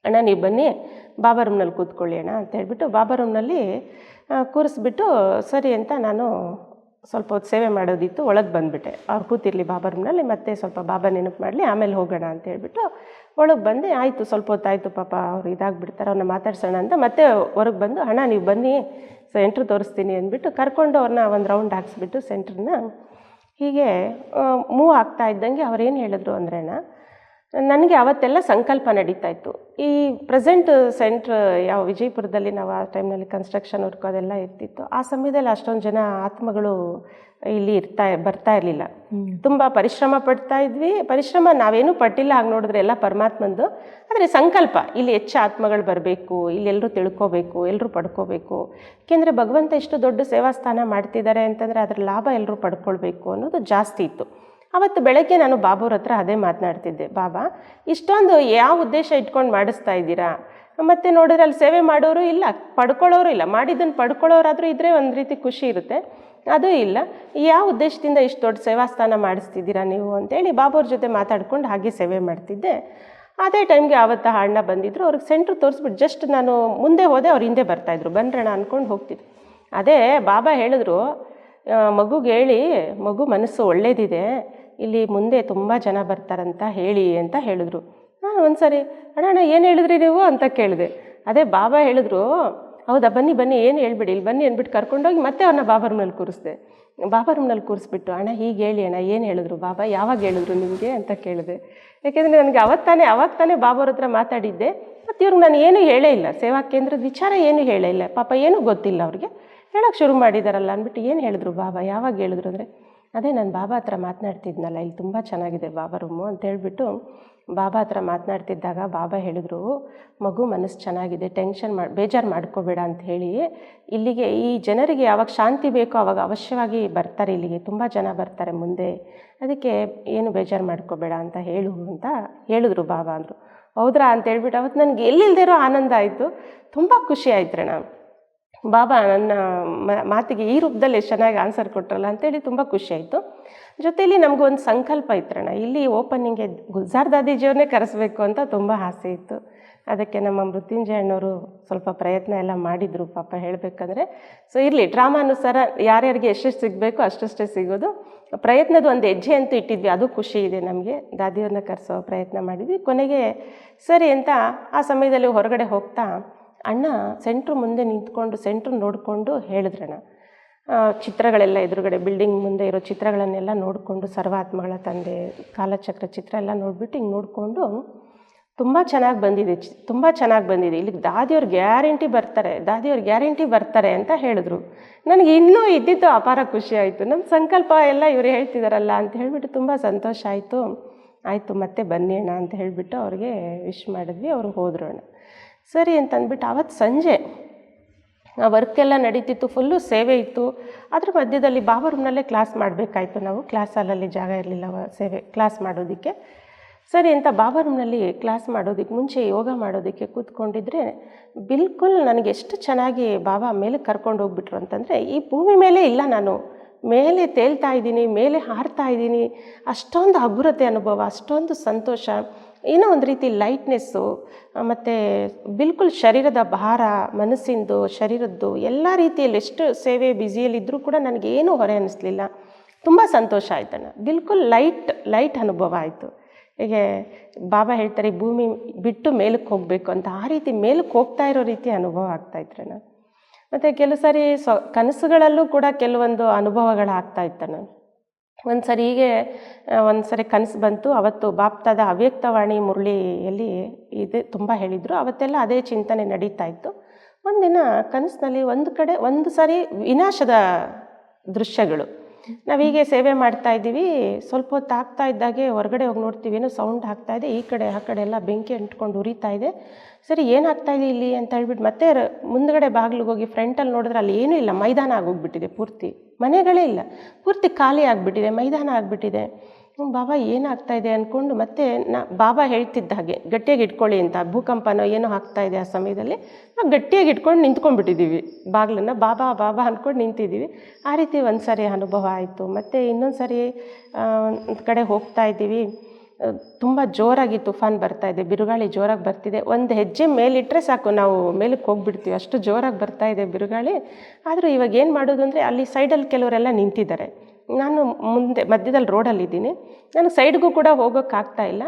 ಅಣ್ಣ ನೀವು ಬನ್ನಿ ಬಾಬಾ ರೂಮ್ನಲ್ಲಿ ಕೂತ್ಕೊಳ್ಳಿ ಅಣ್ಣ ಅಂತ ಹೇಳ್ಬಿಟ್ಟು ಬಾಬಾ ರೂಮ್ನಲ್ಲಿ ಕೂರಿಸ್ಬಿಟ್ಟು, ಸರಿ ಅಂತ ನಾನು ಸ್ವಲ್ಪ ಹೊತ್ತು ಸೇವೆ ಮಾಡೋದಿತ್ತು, ಒಳಗೆ ಬಂದುಬಿಟ್ಟೆ. ಅವ್ರು ಕೂತಿರಲಿ ಬಾಬಾ ರೂಮ್ನಲ್ಲಿ, ಮತ್ತೆ ಸ್ವಲ್ಪ ಬಾಬಾ ನೆನಪು ಮಾಡಲಿ, ಆಮೇಲೆ ಹೋಗೋಣ ಅಂತ ಹೇಳ್ಬಿಟ್ಟು ಒಳಗೆ ಬಂದೆ. ಆಯಿತು, ಸ್ವಲ್ಪ ಹೊತ್ತಾಯಿತು, ಪಾಪ ಅವ್ರು ಇದಾಗ್ಬಿಡ್ತಾರೆ, ಅವ್ರನ್ನ ಮಾತಾಡ್ಸೋಣ ಅಂತ ಮತ್ತೆ ಹೊರಗೆ ಬಂದು, ಅಣ್ಣ ನೀವು ಬನ್ನಿ ಸೆಂಟ್ರ್ ತೋರಿಸ್ತೀನಿ ಅಂದ್ಬಿಟ್ಟು ಕರ್ಕೊಂಡು ಅವ್ರನ್ನ ಒಂದು ರೌಂಡ್ ಹಾಕ್ಸ್ಬಿಟ್ಟು ಸೆಂಟ್ರನ್ನ ಹೀಗೆ ಮೂವ್ ಆಗ್ತಾ ಇದ್ದಂಗೆ ಅವ್ರೇನು ಹೇಳಿದ್ರು ಅಂದರೆ, ನನಗೆ ಅವತ್ತೆಲ್ಲ ಸಂಕಲ್ಪ ನಡೀತಾ ಇತ್ತು. ಈ ಪ್ರೆಸೆಂಟ್ ಸೆಂಟ್ರ್ ಯಾವ ವಿಜಯಪುರದಲ್ಲಿ ನಾವು ಆ ಟೈಮ್ನಲ್ಲಿ ಕನ್ಸ್ಟ್ರಕ್ಷನ್ ವರ್ಕ್ ಅದೆಲ್ಲ ಇರ್ತಿತ್ತು. ಆ ಸಮಯದಲ್ಲಿ ಅಷ್ಟೊಂದು ಜನ ಆತ್ಮಗಳು ಇಲ್ಲಿ ಬರ್ತಾ ಇರಲಿಲ್ಲ. ತುಂಬ ಪರಿಶ್ರಮ ಪಡ್ತಾ ಇದ್ವಿ. ಪರಿಶ್ರಮ ನಾವೇನೂ ಪಟ್ಟಿಲ್ಲ, ಹಾಗೆ ನೋಡಿದ್ರೆ ಎಲ್ಲ ಪರಮಾತ್ಮಂದು. ಆದರೆ ಸಂಕಲ್ಪ ಇಲ್ಲಿ ಹೆಚ್ಚು ಆತ್ಮಗಳು ಬರಬೇಕು, ಇಲ್ಲಿ ಎಲ್ಲರೂ ತಿಳ್ಕೋಬೇಕು, ಎಲ್ಲರೂ ಪಡ್ಕೋಬೇಕು. ಏಕೆಂದರೆ ಭಗವಂತ ಇಷ್ಟು ದೊಡ್ಡ ಸೇವಾಸ್ಥಾನ ಮಾಡ್ತಿದ್ದಾರೆ ಅಂತಂದರೆ ಅದರ ಲಾಭ ಎಲ್ಲರೂ ಪಡ್ಕೊಳ್ಬೇಕು ಅನ್ನೋದು ಜಾಸ್ತಿ ಇತ್ತು. ಅವತ್ತು ಬೆಳಗ್ಗೆ ನಾನು ಬಾಬುವ್ರ ಹತ್ರ ಅದೇ ಮಾತನಾಡ್ತಿದ್ದೆ, ಬಾಬಾ ಇಷ್ಟೊಂದು ಯಾವ ಉದ್ದೇಶ ಇಟ್ಕೊಂಡು ಮಾಡಿಸ್ತಾ ಇದ್ದೀರಾ? ಮತ್ತು ನೋಡಿದ್ರೆ ಅಲ್ಲಿ ಸೇವೆ ಮಾಡೋರು ಇಲ್ಲ, ಪಡ್ಕೊಳ್ಳೋರು ಇಲ್ಲ. ಮಾಡಿದ್ದನ್ನು ಪಡ್ಕೊಳ್ಳೋರಾದರೂ ಇದ್ದರೆ ಒಂದು ರೀತಿ ಖುಷಿ ಇರುತ್ತೆ, ಅದೂ ಇಲ್ಲ. ಯಾವ ಉದ್ದೇಶದಿಂದ ಇಷ್ಟು ದೊಡ್ಡ ಸೇವಾಸ್ಥಾನ ಮಾಡಿಸ್ತಿದ್ದೀರಾ ನೀವು ಅಂತೇಳಿ ಬಾಬುವ್ರ ಜೊತೆ ಮಾತಾಡ್ಕೊಂಡು ಹಾಗೆ ಸೇವೆ ಮಾಡ್ತಿದ್ದೆ. ಅದೇ ಟೈಮ್ಗೆ ಆವತ್ತು ಅಣ್ಣ ಬಂದಿದ್ದರು. ಅವ್ರಿಗೆ ಸೆಂಟ್ರ್ ತೋರಿಸ್ಬಿಟ್ಟು ಜಸ್ಟ್ ನಾನು ಮುಂದೆ ಹೋದೆ, ಅವ್ರು ಹಿಂದೆ ಬರ್ತಾಯಿದ್ರು. ಬನ್ರಣ ಅಂದ್ಕೊಂಡು ಹೋಗ್ತಿದ್ದೆ. ಅದೇ ಬಾಬಾ ಹೇಳಿದ್ರು, ಮಗುಗೆ ಹೇಳಿ, ಮಗು ಮನಸ್ಸು ಒಳ್ಳೇದಿದೆ, ಇಲ್ಲಿ ಮುಂದೆ ತುಂಬ ಜನ ಬರ್ತಾರಂತ ಹೇಳಿ ಅಂತ ಹೇಳಿದ್ರು. ನಾನು ಒಂದು ಸರಿ ಅಣ್ಣ ಏನು ಹೇಳಿದ್ರಿ ನೀವು ಅಂತ ಕೇಳಿದೆ. ಅದೇ ಬಾಬಾ ಹೇಳಿದ್ರು, ಹೌದಾ ಬನ್ನಿ ಏನು ಹೇಳ್ಬಿಡಿ, ಇಲ್ಲಿ ಬನ್ನಿ ಅಂದ್ಬಿಟ್ಟು ಕರ್ಕೊಂಡೋಗಿ ಮತ್ತೆ ಅವ್ರನ್ನ ಬಾಬಾ ರೂಮ್ನಲ್ಲಿ ಕೂರಿಸ್ದೆ. ಬಾಬಾ ರೂಮ್ನಲ್ಲಿ ಕೂರಿಸ್ಬಿಟ್ಟು, ಅಣ್ಣ ಹೀಗೆ ಹೇಳಿ ಅಣ್ಣ, ಏನು ಹೇಳಿದ್ರು ಬಾಬಾ, ಯಾವಾಗ ಹೇಳಿದ್ರು ನಿಮಗೆ ಅಂತ ಕೇಳಿದೆ. ಯಾಕೆಂದರೆ ನನಗೆ ಅವಾಗ ತಾನೇ ಬಾಬಾವ್ರ ಹತ್ರ ಮಾತಾಡಿದ್ದೆ. ಮತ್ತು ಇವ್ರಿಗೆ ನಾನು ಏನೂ ಹೇಳೇ ಇಲ್ಲ, ಸೇವಾ ಕೇಂದ್ರದ ವಿಚಾರ ಏನೂ ಹೇಳೇ ಇಲ್ಲ. ಪಾಪ ಏನೂ ಗೊತ್ತಿಲ್ಲ ಅವ್ರಿಗೆ, ಹೇಳೋಕ್ಕೆ ಶುರು ಮಾಡಿದಾರಲ್ಲ ಅಂದ್ಬಿಟ್ಟು, ಏನು ಹೇಳಿದ್ರು ಬಾಬಾ, ಯಾವಾಗ ಹೇಳಿದ್ರು ಅಂದರೆ, ಅದೇ ನಾನು ಬಾಬಾ ಹತ್ರ ಮಾತನಾಡ್ತಿದ್ನಲ್ಲ, ಇಲ್ಲಿ ತುಂಬ ಚೆನ್ನಾಗಿದೆ ಬಾಬಾ ರೂಮು ಅಂತ ಹೇಳ್ಬಿಟ್ಟು ಬಾಬಾ ಹತ್ರ ಮಾತನಾಡ್ತಿದ್ದಾಗ ಬಾಬಾ ಹೇಳಿದ್ರು, ಮಗು ಮನಸ್ಸು ಚೆನ್ನಾಗಿದೆ, ಬೇಜಾರು ಮಾಡ್ಕೋಬೇಡ ಅಂತ ಹೇಳಿ, ಇಲ್ಲಿಗೆ ಈ ಜನರಿಗೆ ಯಾವಾಗ ಶಾಂತಿ ಬೇಕೋ ಆವಾಗ ಅವಶ್ಯವಾಗಿ ಬರ್ತಾರೆ, ಇಲ್ಲಿಗೆ ತುಂಬ ಜನ ಬರ್ತಾರೆ ಮುಂದೆ, ಅದಕ್ಕೆ ಏನು ಬೇಜಾರು ಮಾಡ್ಕೋಬೇಡ ಅಂತ ಹೇಳಿದ್ರು ಬಾಬಾ ಅಂದರು. ಹೌದ್ರಾ ಅಂತ ಹೇಳ್ಬಿಟ್ಟು ಅವತ್ತು ನನಗೆ ಎಲ್ಲಿಲ್ದಿರೋ ಆನಂದ ಆಯಿತು, ತುಂಬ ಖುಷಿ ಆಯ್ತಣ್ಣ. ಬಾಬಾ ನನ್ನ ಮಾತಿಗೆ ಈ ರೂಪದಲ್ಲಿ ಎಷ್ಟು ಚೆನ್ನಾಗಿ ಆನ್ಸರ್ ಕೊಟ್ರಲ್ಲ ಅಂತೇಳಿ ತುಂಬ ಖುಷಿ ಆಯಿತು. ಜೊತೆಯಲ್ಲಿ ನಮಗೊಂದು ಸಂಕಲ್ಪ ಇತ್ತಣ್ಣ, ಇಲ್ಲಿ ಓಪನಿಂಗ್ಗೆ ಗುಲ್ಜಾರ್ ದಾದೀಜಿಯವ್ರನ್ನೇ ಕರೆಸ್ಬೇಕು ಅಂತ ತುಂಬ ಆಸೆ ಇತ್ತು. ಅದಕ್ಕೆ ನಮ್ಮ ಮೃತ್ಯುಂಜಯ ಅಣ್ಣವರು ಸ್ವಲ್ಪ ಪ್ರಯತ್ನ ಎಲ್ಲ ಮಾಡಿದರು ಪಾಪ ಹೇಳಬೇಕಂದ್ರೆ. ಸೊ ಇರಲಿ, ಡ್ರಾಮಾನುಸಾರ ಯಾರ್ಯಾರಿಗೆ ಎಷ್ಟೆಷ್ಟು ಸಿಗಬೇಕು ಅಷ್ಟಷ್ಟೇ ಸಿಗೋದು. ಪ್ರಯತ್ನದ ಒಂದು ಹೆಜ್ಜೆ ಅಂತೂ ಇಟ್ಟಿದ್ವಿ, ಅದು ಖುಷಿ ಇದೆ ನಮಗೆ. ದಾದಿಯವ್ರನ್ನ ಕರೆಸೋ ಪ್ರಯತ್ನ ಮಾಡಿದ್ವಿ. ಕೊನೆಗೆ ಸರಿ ಅಂತ ಆ ಸಮಯದಲ್ಲಿ ಹೊರಗಡೆ ಹೋಗ್ತಾ ಅಣ್ಣ ಸೆಂಟ್ರ್ ಮುಂದೆ ನಿಂತ್ಕೊಂಡು ಸೆಂಟ್ರ್ ನೋಡಿಕೊಂಡು ಹೇಳಿದ್ರಣ್ಣ, ಚಿತ್ರಗಳೆಲ್ಲ ಎದುರುಗಡೆ ಬಿಲ್ಡಿಂಗ್ ಮುಂದೆ ಇರೋ ಚಿತ್ರಗಳನ್ನೆಲ್ಲ ನೋಡಿಕೊಂಡು, ಸರ್ವಾತ್ಮಗಳ ತಂದೆ ಕಾಲಚಕ್ರ ಚಿತ್ರ ಎಲ್ಲ ನೋಡಿಬಿಟ್ಟು ಹಿಂಗೆ ನೋಡಿಕೊಂಡು, ತುಂಬ ಚೆನ್ನಾಗಿ ಬಂದಿದೆ, ಇಲ್ಲಿಗೆ ದಾದಿಯವ್ರು ಗ್ಯಾರಂಟಿ ಬರ್ತಾರೆ ಅಂತ ಹೇಳಿದ್ರು. ನನಗೆ ಇನ್ನೂ ಇದ್ದಿದ್ದು ಅಪಾರ ಖುಷಿ ಆಯಿತು. ನಮ್ಮ ಸಂಕಲ್ಪ ಎಲ್ಲ ಇವರು ಹೇಳ್ತಿದ್ದಾರಲ್ಲ ಅಂತ ಹೇಳಿಬಿಟ್ಟು ತುಂಬ ಸಂತೋಷ ಆಯಿತು ಮತ್ತೆ ಬನ್ನಿ ಅಣ್ಣ ಅಂತ ಹೇಳಿಬಿಟ್ಟು ಅವ್ರಿಗೆ ವಿಶ್ ಮಾಡಿದ್ವಿ. ಅವರು ಹೋದರು ಅಣ್ಣ. ಸರಿ ಅಂತಂದ್ಬಿಟ್ಟು ಆವತ್ತು ಸಂಜೆ ಆ ವರ್ಕೆಲ್ಲ ನಡೀತಿತ್ತು, ಫುಲ್ಲು ಸೇವೆ ಇತ್ತು. ಅದ್ರ ಮಧ್ಯದಲ್ಲಿ ಬಾಬಾ ರೂಮ್ನಲ್ಲೇ ಕ್ಲಾಸ್ ಮಾಡಬೇಕಾಯ್ತು ನಾವು. ಕ್ಲಾಸ್ ಹಾಲಲ್ಲಿ ಜಾಗ ಇರಲಿಲ್ಲ ಕ್ಲಾಸ್ ಮಾಡೋದಕ್ಕೆ. ಸರಿ ಅಂತ ಬಾಬಾ ರೂಮ್ನಲ್ಲಿ ಕ್ಲಾಸ್ ಮಾಡೋದಕ್ಕೆ ಮುಂಚೆ ಯೋಗ ಮಾಡೋದಕ್ಕೆ ಕೂತ್ಕೊಂಡಿದ್ರೆ ಬಿಲ್ಕುಲ್ ನನಗೆ ಎಷ್ಟು ಚೆನ್ನಾಗಿ ಬಾಬಾ ಮೇಲೆ ಕರ್ಕೊಂಡು ಹೋಗ್ಬಿಟ್ರು ಅಂತಂದರೆ, ಈ ಭೂಮಿ ಮೇಲೆ ಇಲ್ಲ, ನಾನು ಮೇಲೆ ತೇಲ್ತಾ ಇದ್ದೀನಿ, ಮೇಲೆ ಹಾರ್ತಾ ಇದ್ದೀನಿ. ಅಷ್ಟೊಂದು ಹಗುರತೆ ಅನುಭವ, ಅಷ್ಟೊಂದು ಸಂತೋಷ, ಏನೋ ಒಂದು ರೀತಿ ಲೈಟ್ನೆಸ್ಸು, ಮತ್ತು ಬಿಲ್ಕುಲ್ ಶರೀರದ ಭಾರ, ಮನಸ್ಸಿಂದು ಶರೀರದ್ದು ಎಲ್ಲ ರೀತಿಯಲ್ಲಿ ಎಷ್ಟು ಸೇವೆ ಬ್ಯುಸಿಯಲ್ಲಿದ್ದರೂ ಕೂಡ ನನಗೇನೂ ಹೊರೆ ಅನ್ನಿಸ್ಲಿಲ್ಲ. ತುಂಬ ಸಂತೋಷ ಆಯ್ತಣ್ಣ. ಬಿಲ್ಕುಲ್ ಲೈಟ್ ಅನುಭವ ಆಯಿತು. ಹೀಗೆ ಬಾಬಾ ಹೇಳ್ತಾರೆ ಭೂಮಿ ಬಿಟ್ಟು ಮೇಲಕ್ಕೆ ಹೋಗಬೇಕು ಅಂತ, ಆ ರೀತಿ ಮೇಲಕ್ಕೆ ಹೋಗ್ತಾ ಇರೋ ರೀತಿ ಅನುಭವ ಆಗ್ತಾಯಿದ್ರಣ್ಣ. ಮತ್ತು ಕೆಲವು ಸಾರಿ ಕನಸುಗಳಲ್ಲೂ ಕೂಡ ಕೆಲವೊಂದು ಅನುಭವಗಳಾಗ್ತಾ ಇತ್ತಣ್ಣ. ಒಂದು ಸರಿ ಕನಸು ಬಂತು. ಅವತ್ತು ಬಾಪ್ತಾದ ಅವ್ಯಕ್ತವಾಣಿ ಮುರಳಿಯಲ್ಲಿ ಇದೆ ತುಂಬ ಹೇಳಿದರು. ಅವತ್ತೆಲ್ಲ ಅದೇ ಚಿಂತನೆ ನಡೀತಾ ಇತ್ತು. ಒಂದಿನ ಕನಸಿನಲ್ಲಿ ಒಂದು ಕಡೆ ಒಂದು ಸಾರಿ ವಿನಾಶದ ದೃಶ್ಯಗಳು. ನಾವೀಗೆ ಸೇವೆ ಮಾಡ್ತಾ ಇದ್ದೀವಿ, ಸ್ವಲ್ಪ ಹೊತ್ತು ಆಗ್ತಾ ಇದ್ದಾಗೆ ಹೊರಗಡೆ ಹೋಗಿ ನೋಡ್ತೀವಿ, ಏನೋ ಸೌಂಡ್ ಆಗ್ತಾ ಇದೆ, ಈ ಕಡೆ ಆ ಕಡೆ ಎಲ್ಲ ಬೆಂಕಿ ಅಂಟ್ಕೊಂಡು ಉರಿತಾ ಇದೆ. ಸರಿ, ಏನಾಗ್ತಾ ಇದೆ ಇಲ್ಲಿ ಅಂತ ಹೇಳ್ಬಿಟ್ಟು ಮತ್ತೆ ಮುಂದ್ಗಡೆ ಬಾಗಿಲಿಗೆ ಹೋಗಿ ಫ್ರಂಟಲ್ಲಿ ನೋಡಿದ್ರೆ ಅಲ್ಲಿ ಏನೂ ಇಲ್ಲ, ಮೈದಾನ ಆಗೋಗ್ಬಿಟ್ಟಿದೆ ಪೂರ್ತಿ, ಮನೆಗಳೇ ಇಲ್ಲ, ಪೂರ್ತಿ ಖಾಲಿ ಆಗಿಬಿಟ್ಟಿದೆ, ಮೈದಾನ ಆಗಿಬಿಟ್ಟಿದೆ. ಬಾಬಾ ಏನಾಗ್ತಾ ಇದೆ ಅಂದ್ಕೊಂಡು ಮತ್ತೆ ಬಾಬಾ ಹೇಳ್ತಿದ್ದ ಹಾಗೆ ಗಟ್ಟಿಯಾಗಿ ಇಟ್ಕೊಳ್ಳಿ ಅಂತ, ಭೂಕಂಪನೋ ಏನೋ ಆಗ್ತಾ ಇದೆ ಆ ಸಮಯದಲ್ಲಿ, ನಾವು ಗಟ್ಟಿಯಾಗಿ ಇಟ್ಕೊಂಡು ನಿಂತ್ಕೊಂಡ್ಬಿಟ್ಟಿದ್ದೀವಿ ಬಾಗಿಲನ್ನು, ಬಾಬಾ ಬಾಬಾ ಅಂದ್ಕೊಂಡು ನಿಂತಿದ್ದೀವಿ. ಆ ರೀತಿ ಒಂದು ಸಾರಿ ಅನುಭವ ಆಯಿತು. ಮತ್ತು ಇನ್ನೊಂದು ಸಾರಿ ಒಂದು ಕಡೆ ಹೋಗ್ತಾ ಇದ್ದೀವಿ, ತುಂಬ ಜೋರಾಗಿ ತುಫಾನ್ ಬರ್ತಾ ಇದೆ, ಬಿರುಗಾಳಿ ಜೋರಾಗಿ ಬರ್ತಿದೆ. ಒಂದು ಹೆಜ್ಜೆ ಮೇಲಿಟ್ಟರೆ ಸಾಕು ನಾವು ಮೇಲಕ್ಕೆ ಹೋಗ್ಬಿಡ್ತೀವಿ, ಅಷ್ಟು ಜೋರಾಗಿ ಬರ್ತಾ ಇದೆ ಬಿರುಗಾಳಿ. ಆದರೂ ಇವಾಗ ಏನು ಮಾಡೋದು ಅಂದರೆ ಅಲ್ಲಿ ಸೈಡಲ್ಲಿ ಕೆಲವರೆಲ್ಲ ನಿಂತಿದ್ದಾರೆ, ನಾನು ಮುಂದೆ ಮಧ್ಯದಲ್ಲಿ ರೋಡಲ್ಲಿದ್ದೀನಿ, ನಾನು ಸೈಡ್ಗೂ ಕೂಡ ಹೋಗೋಕ್ಕಾಗ್ತಾ ಇಲ್ಲ.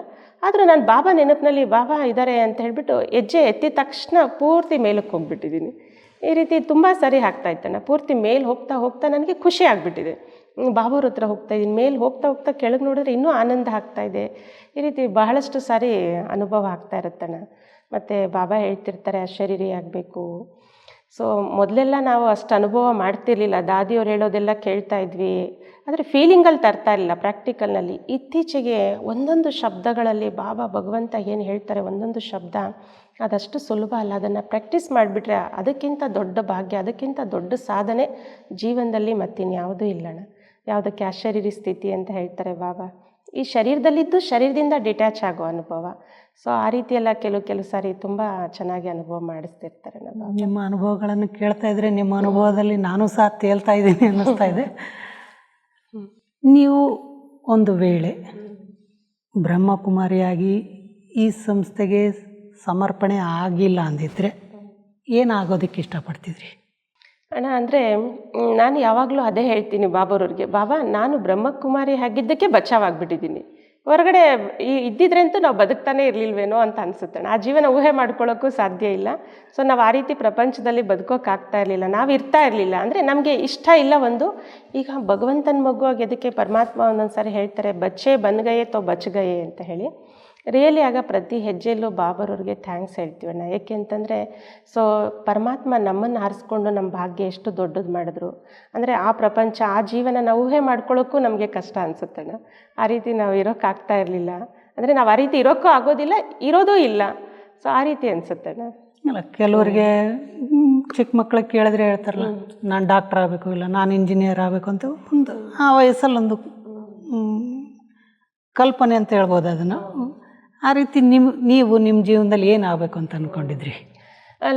ಆದರೂ ನಾನು ಬಾಬಾ ನೆನಪಿನಲ್ಲಿ ಬಾಬಾ ಇದ್ದಾರೆ ಅಂತ ಹೇಳಿಬಿಟ್ಟು ಹೆಜ್ಜೆ ಎತ್ತಿದ ತಕ್ಷಣ ಪೂರ್ತಿ ಮೇಲಕ್ಕೆ ಹೋಗ್ಬಿಟ್ಟಿದ್ದೀನಿ. ಈ ರೀತಿ ತುಂಬ ಸರಿ ಆಗ್ತಾಯಿತ್ತಣ್ಣ. ಪೂರ್ತಿ ಮೇಲೆ ಹೋಗ್ತಾ ಹೋಗ್ತಾ ನನಗೆ ಖುಷಿ ಆಗಿಬಿಟ್ಟಿದೆ, ಬಾಬಾವ್ರ ಹತ್ರ ಹೋಗ್ತಾಯಿದ್ದೀನಿ, ಮೇಲೆ ಹೋಗ್ತಾ ಹೋಗ್ತಾ ಕೆಳಗೆ ನೋಡಿದ್ರೆ ಇನ್ನೂ ಆನಂದ ಆಗ್ತಾಯಿದೆ. ಈ ರೀತಿ ಬಹಳಷ್ಟು ಸಾರಿ ಅನುಭವ ಆಗ್ತಾ ಇರುತ್ತಣ್ಣ. ಮತ್ತು ಬಾಬಾ ಹೇಳ್ತಿರ್ತಾರೆ ಅಶರೀರಿ ಆಗಬೇಕು. ಸೊ ಮೊದಲೆಲ್ಲ ನಾವು ಅಷ್ಟು ಅನುಭವ ಮಾಡ್ತಿರ್ಲಿಲ್ಲ, ದಾದಿಯವ್ರು ಹೇಳೋದೆಲ್ಲ ಕೇಳ್ತಾ ಇದ್ವಿ, ಆದರೆ ಫೀಲಿಂಗಲ್ಲಿ ತರ್ತಾ ಇರಲಿಲ್ಲ ಪ್ರಾಕ್ಟಿಕಲ್ನಲ್ಲಿ. ಇತ್ತೀಚೆಗೆ ಒಂದೊಂದು ಶಬ್ದಗಳಲ್ಲಿ ಬಾಬಾ ಭಗವಂತ ಏನು ಹೇಳ್ತಾರೆ, ಒಂದೊಂದು ಶಬ್ದ ಅದಷ್ಟು ಸುಲಭ ಅಲ್ಲ, ಅದನ್ನು ಪ್ರಾಕ್ಟೀಸ್ ಮಾಡಿಬಿಟ್ರೆ ಅದಕ್ಕಿಂತ ದೊಡ್ಡ ಭಾಗ್ಯ, ಅದಕ್ಕಿಂತ ದೊಡ್ಡ ಸಾಧನೆ ಜೀವನದಲ್ಲಿ ಮತ್ತಿನ್ಯಾವುದೂ ಇಲ್ಲಣ್ಣ. ಯಾವುದಕ್ಕೆ ಅಶರೀರಿ ಸ್ಥಿತಿ ಅಂತ ಹೇಳ್ತಾರೆ ಬಾಬಾ, ಈ ಶರೀರದಲ್ಲಿದ್ದು ಶರೀರದಿಂದ ಡಿಟ್ಯಾಚ್ ಆಗೋ ಅನುಭವ. ಸೊ ಆ ರೀತಿಯೆಲ್ಲ ಕೆಲವು ಸಾರಿ ತುಂಬ ಚೆನ್ನಾಗಿ ಅನುಭವ ಮಾಡಿಸ್ತಿರ್ತಾರೆ ನಾವು. ನಿಮ್ಮ ಅನುಭವಗಳನ್ನು ಕೇಳ್ತಾ ಇದ್ರೆ ನಿಮ್ಮ ಅನುಭವದಲ್ಲಿ ನಾನು ಸಹ ತೇಲ್ತಾ ಇದ್ದೀನಿ ಅನ್ನಿಸ್ತಾ ಇದೆ. ನೀವು ಒಂದು ವೇಳೆ ಬ್ರಹ್ಮಕುಮಾರಿಯಾಗಿ ಈ ಸಂಸ್ಥೆಗೆ ಸಮರ್ಪಣೆ ಆಗಿಲ್ಲ ಅಂದಿದ್ರೆ ಏನಾಗೋದಕ್ಕೆ ಇಷ್ಟಪಡ್ತಿದ್ರಿ? ಅಣ್ಣ ಅಂದರೆ ನಾನು ಯಾವಾಗಲೂ ಅದೇ ಹೇಳ್ತೀನಿ ಬಾಬಾರವ್ರಿಗೆ, ಬಾಬಾ ನಾನು ಬ್ರಹ್ಮಕುಮಾರಿ ಆಗಿದ್ದಕ್ಕೆ ಬಚಾವಾಗಿಬಿಟ್ಟಿದ್ದೀನಿ, ಹೊರಗಡೆ ಇದ್ದಿದ್ರೆ ಅಂತೂ ನಾವು ಬದುಕ್ತಾನೆ ಇರಲಿಲ್ವೇನೋ ಅಂತ ಅನಿಸುತ್ತಣ್ಣ. ಆ ಜೀವನ ಊಹೆ ಮಾಡ್ಕೊಳ್ಳೋಕ್ಕೂ ಸಾಧ್ಯ ಇಲ್ಲ. ಸೊ ನಾವು ಆ ರೀತಿ ಪ್ರಪಂಚದಲ್ಲಿ ಬದುಕೋಕ್ಕಾಗ್ತಾ ಇರಲಿಲ್ಲ, ನಾವು ಇರ್ತಾ ಇರಲಿಲ್ಲ. ಅಂದರೆ ನಮಗೆ ಇಷ್ಟ ಇಲ್ಲ ಒಂದು. ಈಗ ಭಗವಂತನ ಮಗುವಾಗಿ ಅದಕ್ಕೆ ಪರಮಾತ್ಮ ಒಂದೊಂದು ಸಾರಿ ಹೇಳ್ತಾರೆ, ಬಚ್ಚೆ ಬಂದ್ಗಯೇ ತೋ ಬಚ್ಗಯೇ ಅಂತ ಹೇಳಿ. ರಿಯಲಿ ಆಗ ಪ್ರತಿ ಹೆಜ್ಜೆಯಲ್ಲೂ ಬಾಬಾರವ್ರಿಗೆ ಥ್ಯಾಂಕ್ಸ್ ಹೇಳ್ತೀವಣ್ಣ. ಏಕೆ ಅಂತಂದರೆ ಸೊ ಪರಮಾತ್ಮ ನಮ್ಮನ್ನು ಆರಿಸ್ಕೊಂಡು ನಮ್ಮ ಭಾಗ್ಯ ಎಷ್ಟು ದೊಡ್ಡದು ಮಾಡಿದ್ರು. ಅಂದರೆ ಆ ಪ್ರಪಂಚ, ಆ ಜೀವನ ನಾವು ಊಹೆ ಮಾಡ್ಕೊಳ್ಳೋಕ್ಕೂ ನಮಗೆ ಕಷ್ಟ ಅನಿಸುತ್ತಣ್ಣ. ಆ ರೀತಿ ನಾವು ಇರೋಕ್ಕಾಗ್ತಾ ಇರಲಿಲ್ಲ, ಅಂದರೆ ನಾವು ಆ ರೀತಿ ಇರೋಕ್ಕೂ ಆಗೋದಿಲ್ಲ, ಇರೋದೂ ಇಲ್ಲ. ಸೊ ಆ ರೀತಿ ಅನಿಸುತ್ತಣ್ಣ. ಅಲ್ಲ, ಕೆಲವರಿಗೆ ಚಿಕ್ಕ ಮಕ್ಕಳಿಗೆ ಕೇಳಿದ್ರೆ ಹೇಳ್ತಾರಲ್ಲ, ನಾನು ಡಾಕ್ಟರ್ ಆಗಬೇಕು, ಇಲ್ಲ ನಾನು ಇಂಜಿನಿಯರ್ ಆಗಬೇಕು ಅಂತ ಒಂದು ಆ ವಯಸ್ಸಲ್ಲೊಂದು ಕಲ್ಪನೆ ಅಂತ ಹೇಳ್ಬೋದು ಅದನ್ನು. ಆ ರೀತಿ ನೀವು ನಿಮ್ಮ ಜೀವನದಲ್ಲಿ ಏನಾಗಬೇಕು ಅಂತ ಅಂದ್ಕೊಂಡಿದ್ರಿ?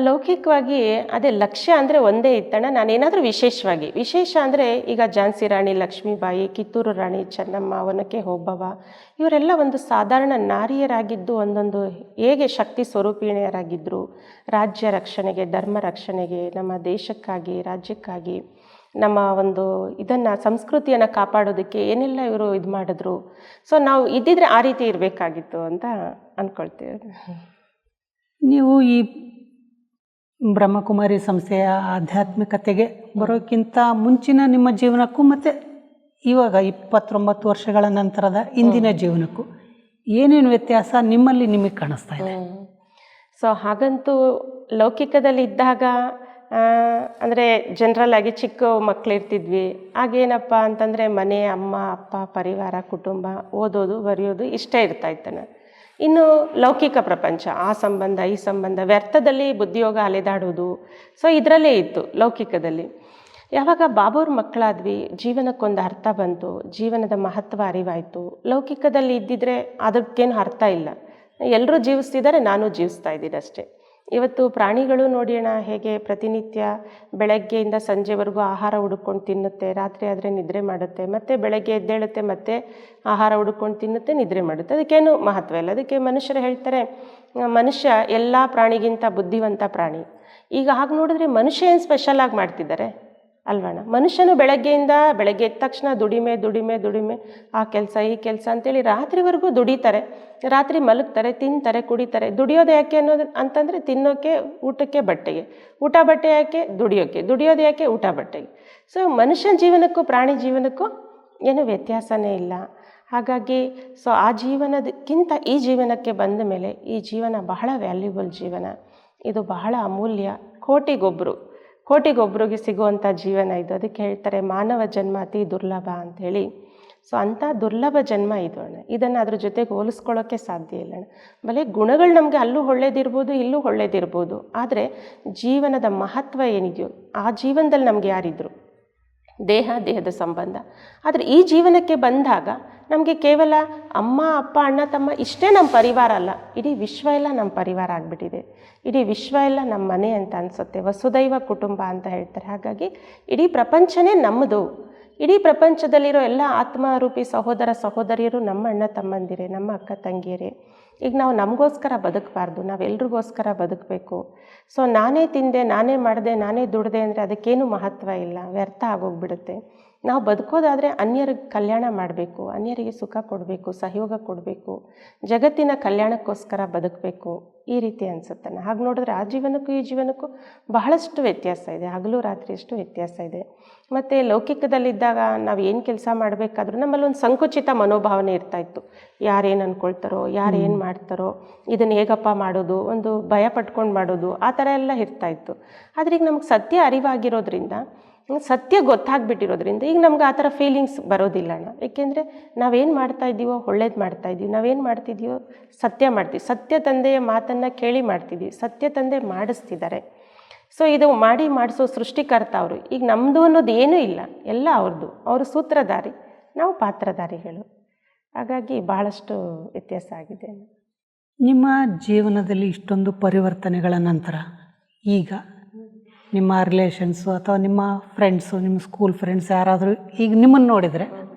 ಲೌಕಿಕವಾಗಿ ಅದೇ ಲಕ್ಷ್ಯ ಅಂದರೆ ಒಂದೇ ಇತ್ತಣ್ಣ. ನಾನೇನಾದರೂ ವಿಶೇಷ ಅಂದರೆ ಈಗ ಝಾನ್ಸಿ ರಾಣಿ ಲಕ್ಷ್ಮೀಬಾಯಿ, ಕಿತ್ತೂರು ರಾಣಿ ಚೆನ್ನಮ್ಮ, ಒನಕೆ ಓಬವ್ವ ಇವರೆಲ್ಲ ಒಂದು ಸಾಧಾರಣ ನಾರಿಯರಾಗಿದ್ದು ಒಂದೊಂದು ಹೇಗೆ ಶಕ್ತಿ ಸ್ವರೂಪಿಣಿಯರಾಗಿದ್ದರು, ರಾಜ್ಯ ರಕ್ಷಣೆಗೆ, ಧರ್ಮ ರಕ್ಷಣೆಗೆ, ನಮ್ಮ ದೇಶಕ್ಕಾಗಿ, ರಾಜ್ಯಕ್ಕಾಗಿ, ನಮ್ಮ ಒಂದು ಇದನ್ನು ಸಂಸ್ಕೃತಿಯನ್ನು ಕಾಪಾಡೋದಕ್ಕೆ ಏನೆಲ್ಲ ಇವರು ಇದು ಮಾಡಿದ್ರು. ಸೊ ನಾವು ಇದ್ದಿದ್ರೆ ಆ ರೀತಿ ಇರಬೇಕಾಗಿತ್ತು ಅಂತ ಅಂದ್ಕೊಳ್ತೀವಿ. ನೀವು ಈ ಬ್ರಹ್ಮಕುಮಾರಿ ಸಂಸ್ಥೆಯ ಆಧ್ಯಾತ್ಮಿಕತೆಗೆ ಬರೋಕ್ಕಿಂತ ಮುಂಚಿನ ನಿಮ್ಮ ಜೀವನಕ್ಕೂ ಮತ್ತು ಇವಾಗ 29 ವರ್ಷಗಳ ನಂತರದ ಇಂದಿನ ಜೀವನಕ್ಕೂ ಏನೇನು ವ್ಯತ್ಯಾಸ ನಿಮಗೆ ಕಾಣಿಸ್ತಾ ಇದೆ? ಸೊ ಹಾಗಂತೂ ಲೌಕಿಕದಲ್ಲಿ ಇದ್ದಾಗ ಅಂದರೆ ಜನರಲ್ ಆಗಿ ಚಿಕ್ಕ ಮಕ್ಕಳಿರ್ತಿದ್ವಿ. ಆಗೇನಪ್ಪ ಅಂತಂದರೆ ಮನೆ, ಅಮ್ಮ ಅಪ್ಪ, ಪರಿವಾರ, ಕುಟುಂಬ, ಓದೋದು ಬರೆಯೋದು ಇಷ್ಟೇ ಇರ್ತಾಯಿತ್ತಣ್ಣ. ಇನ್ನು ಲೌಕಿಕ ಪ್ರಪಂಚ, ಆ ಸಂಬಂಧ ಈ ಸಂಬಂಧ, ವ್ಯರ್ಥದಲ್ಲಿ ಬುದ್ಧಿಯೋಗ ಅಲೆದಾಡೋದು. ಸೊ ಇದರಲ್ಲೇ ಇತ್ತು ಲೌಕಿಕದಲ್ಲಿ. ಯಾವಾಗ ಬಾಬಾವ್ರ ಮಕ್ಕಳಾದ್ವಿ, ಜೀವನಕ್ಕೊಂದು ಅರ್ಥ ಬಂತು, ಜೀವನದ ಮಹತ್ವ ಅರಿವಾಯಿತು. ಲೌಕಿಕದಲ್ಲಿ ಇದ್ದಿದ್ರೆ ಅದಕ್ಕೇನು ಅರ್ಥ ಇಲ್ಲ, ಎಲ್ಲರೂ ಜೀವಿಸ್ತಿದ್ದಾರೆ, ನಾನು ಜೀವಿಸ್ತಾ ಇದ್ದೀನಿ ಅಷ್ಟೇ. ಇವತ್ತು ಪ್ರಾಣಿಗಳು ನೋಡಿಯೋಣ ಹೇಗೆ ಪ್ರತಿನಿತ್ಯ ಬೆಳಗ್ಗೆಯಿಂದ ಸಂಜೆವರೆಗೂ ಆಹಾರ ಹುಡುಕೊಂಡು ತಿನ್ನುತ್ತೆ, ರಾತ್ರಿ ಆದರೆ ನಿದ್ರೆ ಮಾಡುತ್ತೆ, ಮತ್ತು ಬೆಳಗ್ಗೆ ಎದ್ದೇಳುತ್ತೆ, ಮತ್ತೆ ಆಹಾರ ಹುಡುಕೊಂಡು ತಿನ್ನುತ್ತೆ, ನಿದ್ರೆ ಮಾಡುತ್ತೆ. ಅದಕ್ಕೇನು ಮಹತ್ವ ಇಲ್ಲ. ಅದಕ್ಕೆ ಮನುಷ್ಯರು ಹೇಳ್ತಾರೆ, ಮನುಷ್ಯ ಎಲ್ಲ ಪ್ರಾಣಿಗಿಂತ ಬುದ್ಧಿವಂತ ಪ್ರಾಣಿ. ಈಗ ಹಾಗೆ ನೋಡಿದ್ರೆ ಮನುಷ್ಯ ಏನು ಸ್ಪೆಷಲ್ ಆಗಿ ಮಾಡ್ತಿದ್ದಾರೆ ಅಲ್ವಣ್ಣ? ಮನುಷ್ಯನು ಬೆಳಗ್ಗೆ ಎದ್ದ ತಕ್ಷಣ ದುಡಿಮೆ, ಆ ಕೆಲಸ ಈ ಕೆಲಸ ಅಂತೇಳಿ ರಾತ್ರಿವರೆಗೂ ದುಡಿತಾರೆ, ರಾತ್ರಿ ಮಲಗ್ತಾರೆ, ತಿಂತಾರೆ, ಕುಡಿತಾರೆ. ದುಡಿಯೋದು ಯಾಕೆ ಅಂತಂದರೆ ತಿನ್ನೋಕ್ಕೆ, ಊಟಕ್ಕೆ, ಬಟ್ಟೆಗೆ, ಬಟ್ಟೆ ಯಾಕೆ ದುಡಿಯೋದು ಯಾಕೆ ಊಟ ಬಟ್ಟೆಗೆ. ಸೊ ಮನುಷ್ಯನ ಜೀವನಕ್ಕೂ ಪ್ರಾಣಿ ಜೀವನಕ್ಕೂ ಏನು ವ್ಯತ್ಯಾಸನೇ ಇಲ್ಲ. ಹಾಗಾಗಿ ಸೊ ಆ ಜೀವನದಕ್ಕಿಂತ ಈ ಜೀವನಕ್ಕೆ ಬಂದ ಮೇಲೆ ಈ ಜೀವನ ಬಹಳ ವ್ಯಾಲ್ಯೂಬಲ್ ಜೀವನ, ಇದು ಬಹಳ ಅಮೂಲ್ಯ, ಕೋಟಿಗೊಬ್ಬರಿಗೆ ಸಿಗುವಂಥ ಜೀವನ ಇದು. ಅದಕ್ಕೆ ಹೇಳ್ತಾರೆ ಮಾನವ ಜನ್ಮ ಅತಿ ದುರ್ಲಭ ಅಂಥೇಳಿ. ಸೊ ಅಂಥ ದುರ್ಲಭ ಜನ್ಮ ಇದು ಅಣ್ಣ. ಇದನ್ನು ಅದ್ರ ಜೊತೆಗೆ ಹೋಲಿಸ್ಕೊಳ್ಳೋಕ್ಕೆ ಸಾಧ್ಯ ಇಲ್ಲ ಅಣ್ಣ. ಭಲೆ ಗುಣಗಳು ನಮಗೆ ಅಲ್ಲೂ ಒಳ್ಳೇದಿರ್ಬೋದು, ಇಲ್ಲೂ ಒಳ್ಳೇದಿರ್ಬೋದು, ಆದರೆ ಜೀವನದ ಮಹತ್ವ ಏನಿದೆಯೋ ಆ ಜೀವನದಲ್ಲಿ ನಮಗೆ ಯಾರಿದ್ರು, ದೇಹದ ಸಂಬಂಧ. ಆದರೆ ಈ ಜೀವನಕ್ಕೆ ಬಂದಾಗ ನಮಗೆ ಕೇವಲ ಅಮ್ಮ ಅಪ್ಪ ಅಣ್ಣ ತಮ್ಮ ಇಷ್ಟೇ ನಮ್ಮ ಪರಿವಾರ ಅಲ್ಲ, ಇಡೀ ವಿಶ್ವ ಎಲ್ಲ ನಮ್ಮ ಪರಿವಾರ ಆಗಿಬಿಟ್ಟಿದೆ. ಇಡೀ ವಿಶ್ವ ಎಲ್ಲ ನಮ್ಮ ಮನೆ ಅಂತ ಅನಿಸುತ್ತೆ. ವಸುದೈವ ಕುಟುಂಬ ಅಂತ ಹೇಳ್ತಾರೆ. ಹಾಗಾಗಿ ಇಡೀ ಪ್ರಪಂಚನೇ ನಮ್ಮದು. ಇಡೀ ಪ್ರಪಂಚದಲ್ಲಿರೋ ಎಲ್ಲ ಆತ್ಮರೂಪಿ ಸಹೋದರ ಸಹೋದರಿಯರು ನಮ್ಮ ಅಣ್ಣ ತಮ್ಮಂದಿರೇ, ನಮ್ಮ ಅಕ್ಕ ತಂಗಿಯರೇ. ಈಗ ನಾವು ನಮಗೋಸ್ಕರ ಬದುಕಬಾರ್ದು, ನಾವೆಲ್ರಿಗೋಸ್ಕರ ಬದುಕಬೇಕು. ಸೊ ನಾನೇ ತಿಂದೆ, ನಾನೇ ಮಾಡಿದೆ, ನಾನೇ ದುಡಿದೆ ಅಂದರೆ ಅದಕ್ಕೇನು ಮಹತ್ವ ಇಲ್ಲ, ವ್ಯರ್ಥ ಆಗೋಗ್ಬಿಡುತ್ತೆ. ನಾವು ಬದುಕೋದಾದರೆ ಅನ್ಯರಿಗೆ ಕಲ್ಯಾಣ ಮಾಡಬೇಕು, ಅನ್ಯರಿಗೆ ಸುಖ ಕೊಡಬೇಕು, ಸಹಯೋಗ ಕೊಡಬೇಕು, ಜಗತ್ತಿನ ಕಲ್ಯಾಣಕ್ಕೋಸ್ಕರ ಬದುಕಬೇಕು, ಈ ರೀತಿ ಅನಿಸುತ್ತೆ. ಹಾಗೆ ನೋಡಿದ್ರೆ ಆ ಜೀವನಕ್ಕೂ ಈ ಜೀವನಕ್ಕೂ ಬಹಳಷ್ಟು ವ್ಯತ್ಯಾಸ ಇದೆ, ಹಗಲು ರಾತ್ರಿಯಷ್ಟು ವ್ಯತ್ಯಾಸ ಇದೆ. ಮತ್ತು ಲೌಕಿಕದಲ್ಲಿದ್ದಾಗ ನಾವು ಏನು ಕೆಲಸ ಮಾಡಬೇಕಾದ್ರೂ ನಮ್ಮಲ್ಲಿ ಒಂದು ಸಂಕುಚಿತ ಮನೋಭಾವನೆ ಇರ್ತಾಯಿತ್ತು. ಯಾರೇನು ಅಂದ್ಕೊಳ್ತಾರೋ, ಯಾರೇನು ಮಾಡ್ತಾರೋ, ಇದನ್ನು ಹೇಗಪ್ಪ ಮಾಡೋದು, ಒಂದು ಭಯ ಪಟ್ಕೊಂಡು ಮಾಡೋದು, ಆ ಥರ ಎಲ್ಲ ಇರ್ತಾಯಿತ್ತು. ಆದರೆ ಈಗ ನಮ್ಗೆ ಸತ್ಯ ಅರಿವಾಗಿರೋದ್ರಿಂದ, ಸತ್ಯ ಗೊತ್ತಾಗ್ಬಿಟ್ಟಿರೋದ್ರಿಂದ ಈಗ ನಮ್ಗೆ ಆ ಥರ ಫೀಲಿಂಗ್ಸ್ ಬರೋದಿಲ್ಲ ಅಣ್ಣ. ಏಕೆಂದರೆ ನಾವೇನು ಮಾಡ್ತಾಯಿದ್ದೀವೋ ಒಳ್ಳೇದು ಮಾಡ್ತಾಯಿದ್ದೀವಿ, ನಾವೇನು ಮಾಡ್ತಿದ್ದೀವೋ ಸತ್ಯ ಮಾಡ್ತೀವಿ, ಸತ್ಯ ತಂದೆಯ ಮಾತನ್ನು ಕೇಳಿ ಮಾಡ್ತಿದ್ದೀವಿ, ಸತ್ಯ ತಂದೆ ಮಾಡಿಸ್ತಿದ್ದಾರೆ. ಸೊ ಇದು ಮಾಡಿಸೋ ಸೃಷ್ಟಿಕರ್ತ ಅವರು. ಈಗ ನಮ್ಮದು ಅನ್ನೋದು ಏನೂ ಇಲ್ಲ, ಎಲ್ಲ ಅವ್ರದ್ದು. ಅವರು ಸೂತ್ರಧಾರಿ, ನಾವು ಪಾತ್ರಧಾರಿಗಳು. ಹಾಗಾಗಿ ಬಹಳಷ್ಟು ವ್ಯತ್ಯಾಸ ಆಗಿದೆ. ನಿಮ್ಮ ಜೀವನದಲ್ಲಿ ಇಷ್ಟೊಂದು ಪರಿವರ್ತನೆಗಳ ನಂತರ ಈಗ ನಿಮ್ಮ ರಿಲೇಷನ್ಸು ಅಥವಾ ನಿಮ್ಮ ಫ್ರೆಂಡ್ಸು, ನಿಮ್ಮ ಸ್ಕೂಲ್ ಫ್ರೆಂಡ್ಸ್ ಯಾರಾದರೂ ಈಗ ನಿಮ್ಮನ್ನು ನೋಡಿದರೆ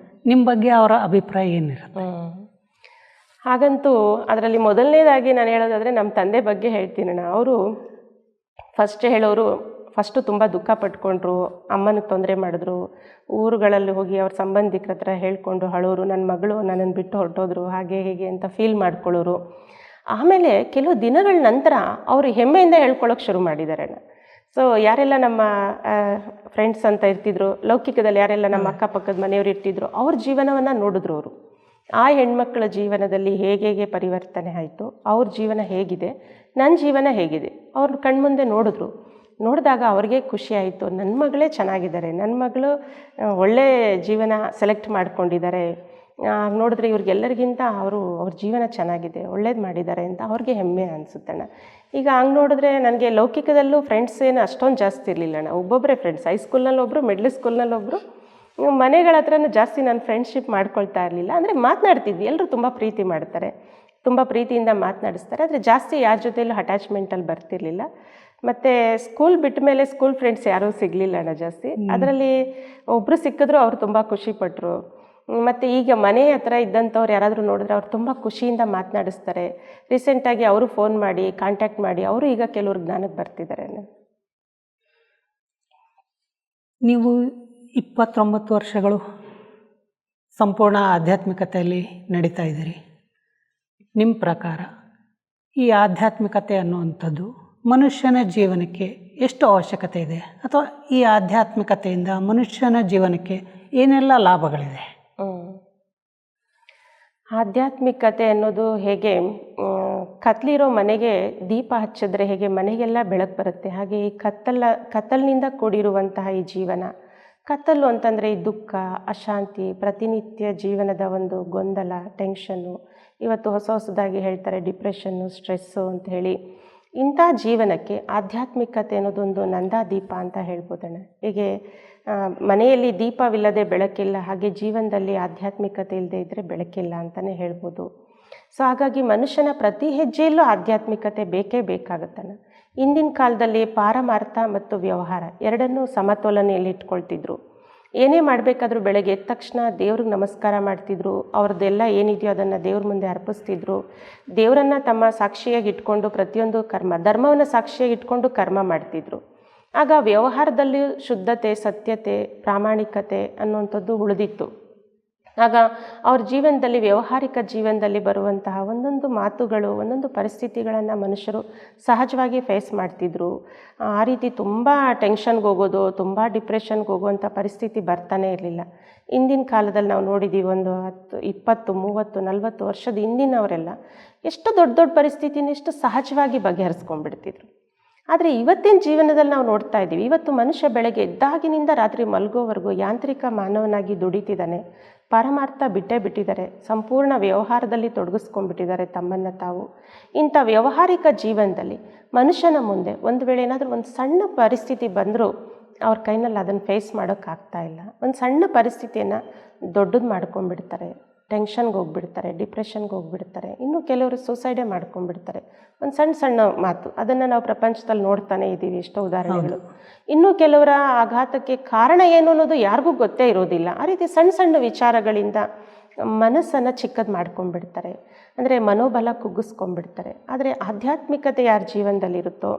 ನಿಮ್ಮ ಬಗ್ಗೆ ಅವರ ಅಭಿಪ್ರಾಯ ಏನಿರುತ್ತೆ? ಹಾಗಂತೂ ಅದರಲ್ಲಿ ಮೊದಲನೇದಾಗಿ ನಾನು ಹೇಳೋದಾದರೆ ನಮ್ಮ ತಂದೆ ಬಗ್ಗೆ ಹೇಳ್ತೀನಿ. ಅವರು ಫಸ್ಟು ತುಂಬ ದುಃಖ ಪಟ್ಕೊಂಡ್ರು, ಅಮ್ಮನಿಗೆ ತೊಂದರೆ ಮಾಡಿದ್ರು, ಊರುಗಳಲ್ಲಿ ಹೋಗಿ ಅವ್ರ ಸಂಬಂಧಿಕರ ಹತ್ರ ಹೇಳ್ಕೊಂಡು ಅಳೋರು, ನನ್ನ ಮಗಳು ನನ್ನನ್ನು ಬಿಟ್ಟು ಹೊರಟೋದ್ರು, ಹಾಗೆ ಹೀಗೆ ಅಂತ ಫೀಲ್ ಮಾಡ್ಕೊಳ್ಳೋರು. ಆಮೇಲೆ ಕೆಲವು ದಿನಗಳ ನಂತರ ಅವರು ಹೆಮ್ಮೆಯಿಂದ ಹೇಳ್ಕೊಳ್ಳೋಕೆ ಶುರು ಮಾಡಿದ್ದಾರೆ. ಸೊ ಯಾರೆಲ್ಲ ನಮ್ಮ ಫ್ರೆಂಡ್ಸ್ ಅಂತ ಇರ್ತಿದ್ರು, ಲೌಕಿಕದಲ್ಲಿ ಯಾರೆಲ್ಲ ನಮ್ಮ ಅಕ್ಕಪಕ್ಕದ ಮನೆಯವರು ಇರ್ತಿದ್ರು, ಅವ್ರ ಜೀವನವನ್ನು ನೋಡಿದ್ರು. ಅವರು ಆ ಹೆಣ್ಮಕ್ಳ ಜೀವನದಲ್ಲಿ ಹೇಗೆ ಪರಿವರ್ತನೆ ಆಯಿತು, ಅವ್ರ ಜೀವನ ಹೇಗಿದೆ, ನನ್ನ ಜೀವನ ಹೇಗಿದೆ, ಅವ್ರ ಕಣ್ಮುಂದೆ ನೋಡಿದಾಗ ಅವ್ರಿಗೆ ಖುಷಿ ಆಯಿತು. ನನ್ನ ಮಗಳೇ ಚೆನ್ನಾಗಿದ್ದಾರೆ, ನನ್ನ ಮಗಳು ಒಳ್ಳೆ ಜೀವನ ಸೆಲೆಕ್ಟ್ ಮಾಡ್ಕೊಂಡಿದ್ದಾರೆ, ನೋಡಿದ್ರೆ ಇವ್ರಿಗೆಲ್ಲರಿಗಿಂತ ಅವ್ರ ಜೀವನ ಚೆನ್ನಾಗಿದೆ, ಒಳ್ಳೇದು ಮಾಡಿದ್ದಾರೆ ಅಂತ ಅವ್ರಿಗೆ ಹೆಮ್ಮೆ ಅನಿಸುತ್ತಣ್ಣ. ಈಗ ಹಂಗೆ ನೋಡಿದ್ರೆ ನನಗೆ ಲೌಕಿಕದಲ್ಲೂ ಫ್ರೆಂಡ್ಸ್ ಏನು ಅಷ್ಟೊಂದು ಜಾಸ್ತಿ ಇರಲಿಲ್ಲ ಅಣ್ಣ. ಒಬ್ಬೊಬ್ಬರೇ ಫ್ರೆಂಡ್ಸ್, ಹೈಸ್ಕೂಲ್ನಲ್ಲಿ ಒಬ್ಬರು, ಮಿಡ್ಲ್ ಸ್ಕೂಲ್ನಲ್ಲಿ ಒಬ್ಬರು, ಮನೆಗಳ ಹತ್ರನೂ ಜಾಸ್ತಿ ನಾನು ಫ್ರೆಂಡ್ಶಿಪ್ ಮಾಡ್ಕೊಳ್ತಾ ಇರಲಿಲ್ಲ. ಅಂದರೆ ಮಾತನಾಡ್ತಿದ್ವಿ, ಎಲ್ಲರೂ ತುಂಬ ಪ್ರೀತಿ ಮಾಡ್ತಾರೆ, ತುಂಬ ಪ್ರೀತಿಯಿಂದ ಮಾತನಾಡಿಸ್ತಾರೆ, ಆದರೆ ಜಾಸ್ತಿ ಯಾರ ಜೊತೆಯಲ್ಲೂ ಅಟ್ಯಾಚ್ಮೆಂಟಲ್ಲಿ ಬರ್ತಿರ್ಲಿಲ್ಲ. ಮತ್ತು ಸ್ಕೂಲ್ ಬಿಟ್ಟ ಮೇಲೆ ಸ್ಕೂಲ್ ಫ್ರೆಂಡ್ಸ್ ಯಾರೂ ಸಿಗಲಿಲ್ಲ ಅಣ್ಣ ಜಾಸ್ತಿ. ಅದರಲ್ಲಿ ಒಬ್ಬರು ಸಿಕ್ಕಿದ್ರು, ಅವ್ರು ತುಂಬ ಖುಷಿಪಟ್ಟರು. ಮತ್ತು ಈಗ ಮನೆ ಹತ್ರ ಇದ್ದಂಥವ್ರು ಯಾರಾದರೂ ನೋಡಿದ್ರೆ ಅವ್ರು ತುಂಬ ಖುಷಿಯಿಂದ ಮಾತನಾಡಿಸ್ತಾರೆ. ರೀಸೆಂಟಾಗಿ ಅವರು ಫೋನ್ ಮಾಡಿ ಕಾಂಟ್ಯಾಕ್ಟ್ ಮಾಡಿ ಅವರು ಈಗ ಕೆಲವರು ಜ್ಞಾನಕ್ಕೆ ಬರ್ತಿದ್ದಾರೆ. ನೀವು 29 ವರ್ಷಗಳು ಸಂಪೂರ್ಣ ಆಧ್ಯಾತ್ಮಿಕತೆಯಲ್ಲಿ ನಡೀತಾ ಇದ್ದೀರಿ. ನಿಮ್ಮ ಪ್ರಕಾರ ಈ ಆಧ್ಯಾತ್ಮಿಕತೆ ಅನ್ನುವಂಥದ್ದು ಮನುಷ್ಯನ ಜೀವನಕ್ಕೆ ಎಷ್ಟು ಅವಶ್ಯಕತೆ ಇದೆ, ಅಥವಾ ಈ ಆಧ್ಯಾತ್ಮಿಕತೆಯಿಂದ ಮನುಷ್ಯನ ಜೀವನಕ್ಕೆ ಏನೆಲ್ಲ ಲಾಭಗಳಿದೆ? ಆಧ್ಯಾತ್ಮಿಕತೆ ಅನ್ನೋದು ಹೇಗೆ ಕತ್ಲಿರೋ ಮನೆಗೆ ದೀಪ ಹಚ್ಚಿದ್ರೆ ಹೇಗೆ ಮನೆಗೆಲ್ಲ ಬೆಳಕು ಬರುತ್ತೆ, ಹಾಗೆ ಈ ಕತ್ತಲಿನಿಂದ ಕೂಡಿರುವಂತಹ ಈ ಜೀವನ, ಕತ್ತಲು ಅಂತಂದರೆ ಈ ದುಃಖ, ಅಶಾಂತಿ, ಪ್ರತಿನಿತ್ಯ ಜೀವನದ ಒಂದು ಗೊಂದಲ, ಟೆನ್ಷನ್ನು, ಇವತ್ತು ಹೊಸದಾಗಿ ಹೇಳ್ತಾರೆ ಡಿಪ್ರೆಷನ್ನು, ಸ್ಟ್ರೆಸ್ಸು ಅಂತ ಹೇಳಿ, ಇಂಥ ಜೀವನಕ್ಕೆ ಆಧ್ಯಾತ್ಮಿಕತೆ ಅನ್ನೋದೊಂದು ನಂದಾದೀಪ ಅಂತ ಹೇಳ್ಬೋದಣ್ಣ. ಹೇಗೆ ಮನೆಯಲ್ಲಿ ದೀಪವಿಲ್ಲದೆ ಬೆಳಕಿಲ್ಲ, ಹಾಗೆ ಜೀವನದಲ್ಲಿ ಆಧ್ಯಾತ್ಮಿಕತೆ ಇಲ್ಲದೆ ಇದ್ದರೆ ಬೆಳಕಿಲ್ಲ ಅಂತಲೇ ಹೇಳ್ಬೋದು. ಸೊ ಹಾಗಾಗಿ ಮನುಷ್ಯನ ಪ್ರತಿ ಹೆಜ್ಜೆಯಲ್ಲೂ ಆಧ್ಯಾತ್ಮಿಕತೆ ಬೇಕೇ ಬೇಕಾಗುತ್ತಣ್ಣ. ಇಂದಿನ ಕಾಲದಲ್ಲಿ ಪಾರಮಾರ್ಥ ಮತ್ತು ವ್ಯವಹಾರ ಎರಡನ್ನೂ ಸಮತೋಲನೆಯಲ್ಲಿ ಇಟ್ಕೊಳ್ತಿದ್ರು. ಏನೇ ಮಾಡಬೇಕಾದ್ರೂ ಬೆಳಗ್ಗೆ ಎದ್ದ ತಕ್ಷಣ ದೇವ್ರಿಗೆ ನಮಸ್ಕಾರ ಮಾಡ್ತಿದ್ರು, ಅವ್ರದ್ದೆಲ್ಲ ಏನಿದೆಯೋ ಅದನ್ನು ದೇವ್ರ ಮುಂದೆ ಅರ್ಪಿಸ್ತಿದ್ರು, ದೇವರನ್ನು ತಮ್ಮ ಸಾಕ್ಷಿಯಾಗಿ ಇಟ್ಕೊಂಡು ಪ್ರತಿಯೊಂದು ಧರ್ಮವನ್ನು ಸಾಕ್ಷಿಯಾಗಿ ಇಟ್ಕೊಂಡು ಕರ್ಮ ಮಾಡ್ತಿದ್ರು. ಆಗ ವ್ಯವಹಾರದಲ್ಲಿ ಶುದ್ಧತೆ, ಸತ್ಯತೆ, ಪ್ರಾಮಾಣಿಕತೆ ಅನ್ನುವಂಥದ್ದು ಉಳಿದಿತ್ತು. ಆಗ ಅವ್ರ ಜೀವನದಲ್ಲಿ, ವ್ಯಾವಹಾರಿಕ ಜೀವನದಲ್ಲಿ ಬರುವಂತಹ ಒಂದೊಂದು ಮಾತುಗಳು, ಒಂದೊಂದು ಪರಿಸ್ಥಿತಿಗಳನ್ನು ಮನುಷ್ಯರು ಸಹಜವಾಗಿ ಫೇಸ್ ಮಾಡ್ತಿದ್ರು. ಆ ರೀತಿ ತುಂಬ ಟೆನ್ಷನ್ಗೆ ಹೋಗೋದು, ತುಂಬ ಡಿಪ್ರೆಷನ್ಗೆ ಹೋಗುವಂಥ ಪರಿಸ್ಥಿತಿ ಬರ್ತಾನೆ ಇರಲಿಲ್ಲ. ಇಂದಿನ ಕಾಲದಲ್ಲಿ ನಾವು ನೋಡಿದ್ದೀವಿ, ಒಂದು 10, 20, 30, 40 ವರ್ಷದ ಹಿಂದಿನವರೆಲ್ಲ ಎಷ್ಟು ದೊಡ್ಡ ದೊಡ್ಡ ಪರಿಸ್ಥಿತಿನ ಎಷ್ಟು ಸಹಜವಾಗಿ ಬಗೆಹರಿಸ್ಕೊಂಡ್ಬಿಡ್ತಿದ್ರು. ಆದರೆ ಇವತ್ತಿನ ಜೀವನದಲ್ಲಿ ನಾವು ನೋಡ್ತಾ ಇದ್ದೀವಿ, ಇವತ್ತು ಮನುಷ್ಯ ಬೆಳಗ್ಗೆ ಎದ್ದಾಗಿನಿಂದ ರಾತ್ರಿ ಮಲಗೋವರೆಗೂ ಯಾಂತ್ರಿಕ ಮಾನವನಾಗಿ ದುಡಿತಿದ್ದಾನೆ. ಪರಮಾರ್ಥ ಬಿಟ್ಟೇ ಬಿಟ್ಟಿದ್ದಾರೆ, ಸಂಪೂರ್ಣ ವ್ಯವಹಾರದಲ್ಲಿ ತೊಡಗಿಸ್ಕೊಂಡ್ಬಿಟ್ಟಿದ್ದಾರೆ ತಮ್ಮನ್ನು ತಾವು. ಇಂಥ ವ್ಯಾವಹಾರಿಕ ಜೀವನದಲ್ಲಿ ಮನುಷ್ಯನ ಮುಂದೆ ಒಂದು ವೇಳೆ ಏನಾದರೂ ಒಂದು ಸಣ್ಣ ಪರಿಸ್ಥಿತಿ ಬಂದರೂ ಅವ್ರ ಕೈನಲ್ಲಿ ಅದನ್ನು ಫೇಸ್ ಮಾಡೋಕ್ಕಾಗ್ತಾ ಇಲ್ಲ. ಒಂದು ಸಣ್ಣ ಪರಿಸ್ಥಿತಿಯನ್ನು ದೊಡ್ಡದು ಮಾಡ್ಕೊಂಡ್ಬಿಡ್ತಾರೆ, ಟೆನ್ಷನ್ಗೆ ಹೋಗ್ಬಿಡ್ತಾರೆ, ಡಿಪ್ರೆಷನ್ಗೆ ಹೋಗ್ಬಿಡ್ತಾರೆ. ಇನ್ನು ಕೆಲವರು ಸೂಸೈಡೇ ಮಾಡ್ಕೊಂಡ್ಬಿಡ್ತಾರೆ. ಒಂದು ಸಣ್ಣ ಸಣ್ಣ ಮಾತು, ಅದನ್ನು ನಾವು ಪ್ರಪಂಚದಲ್ಲಿ ನೋಡ್ತಾನೆ ಇದ್ದೀವಿ, ಎಷ್ಟೋ ಉದಾಹರಣೆಗಳು. ಇನ್ನು ಕೆಲವರ ಆಘಾತಕ್ಕೆ ಕಾರಣ ಏನು ಅನ್ನೋದು ಯಾರಿಗೂ ಗೊತ್ತೇ ಇರೋದಿಲ್ಲ. ಆ ರೀತಿ ಸಣ್ಣ ಸಣ್ಣ ವಿಚಾರಗಳಿಂದ ಮನಸ್ಸನ್ನು ಚಿಕ್ಕದು ಮಾಡ್ಕೊಂಡ್ಬಿಡ್ತಾರೆ, ಅಂದರೆ ಮನೋಬಲ ಕುಗ್ಗಿಸ್ಕೊಂಡ್ಬಿಡ್ತಾರೆ. ಆದರೆ ಆಧ್ಯಾತ್ಮಿಕತೆ ಯಾರ ಜೀವನದಲ್ಲಿರುತ್ತೋ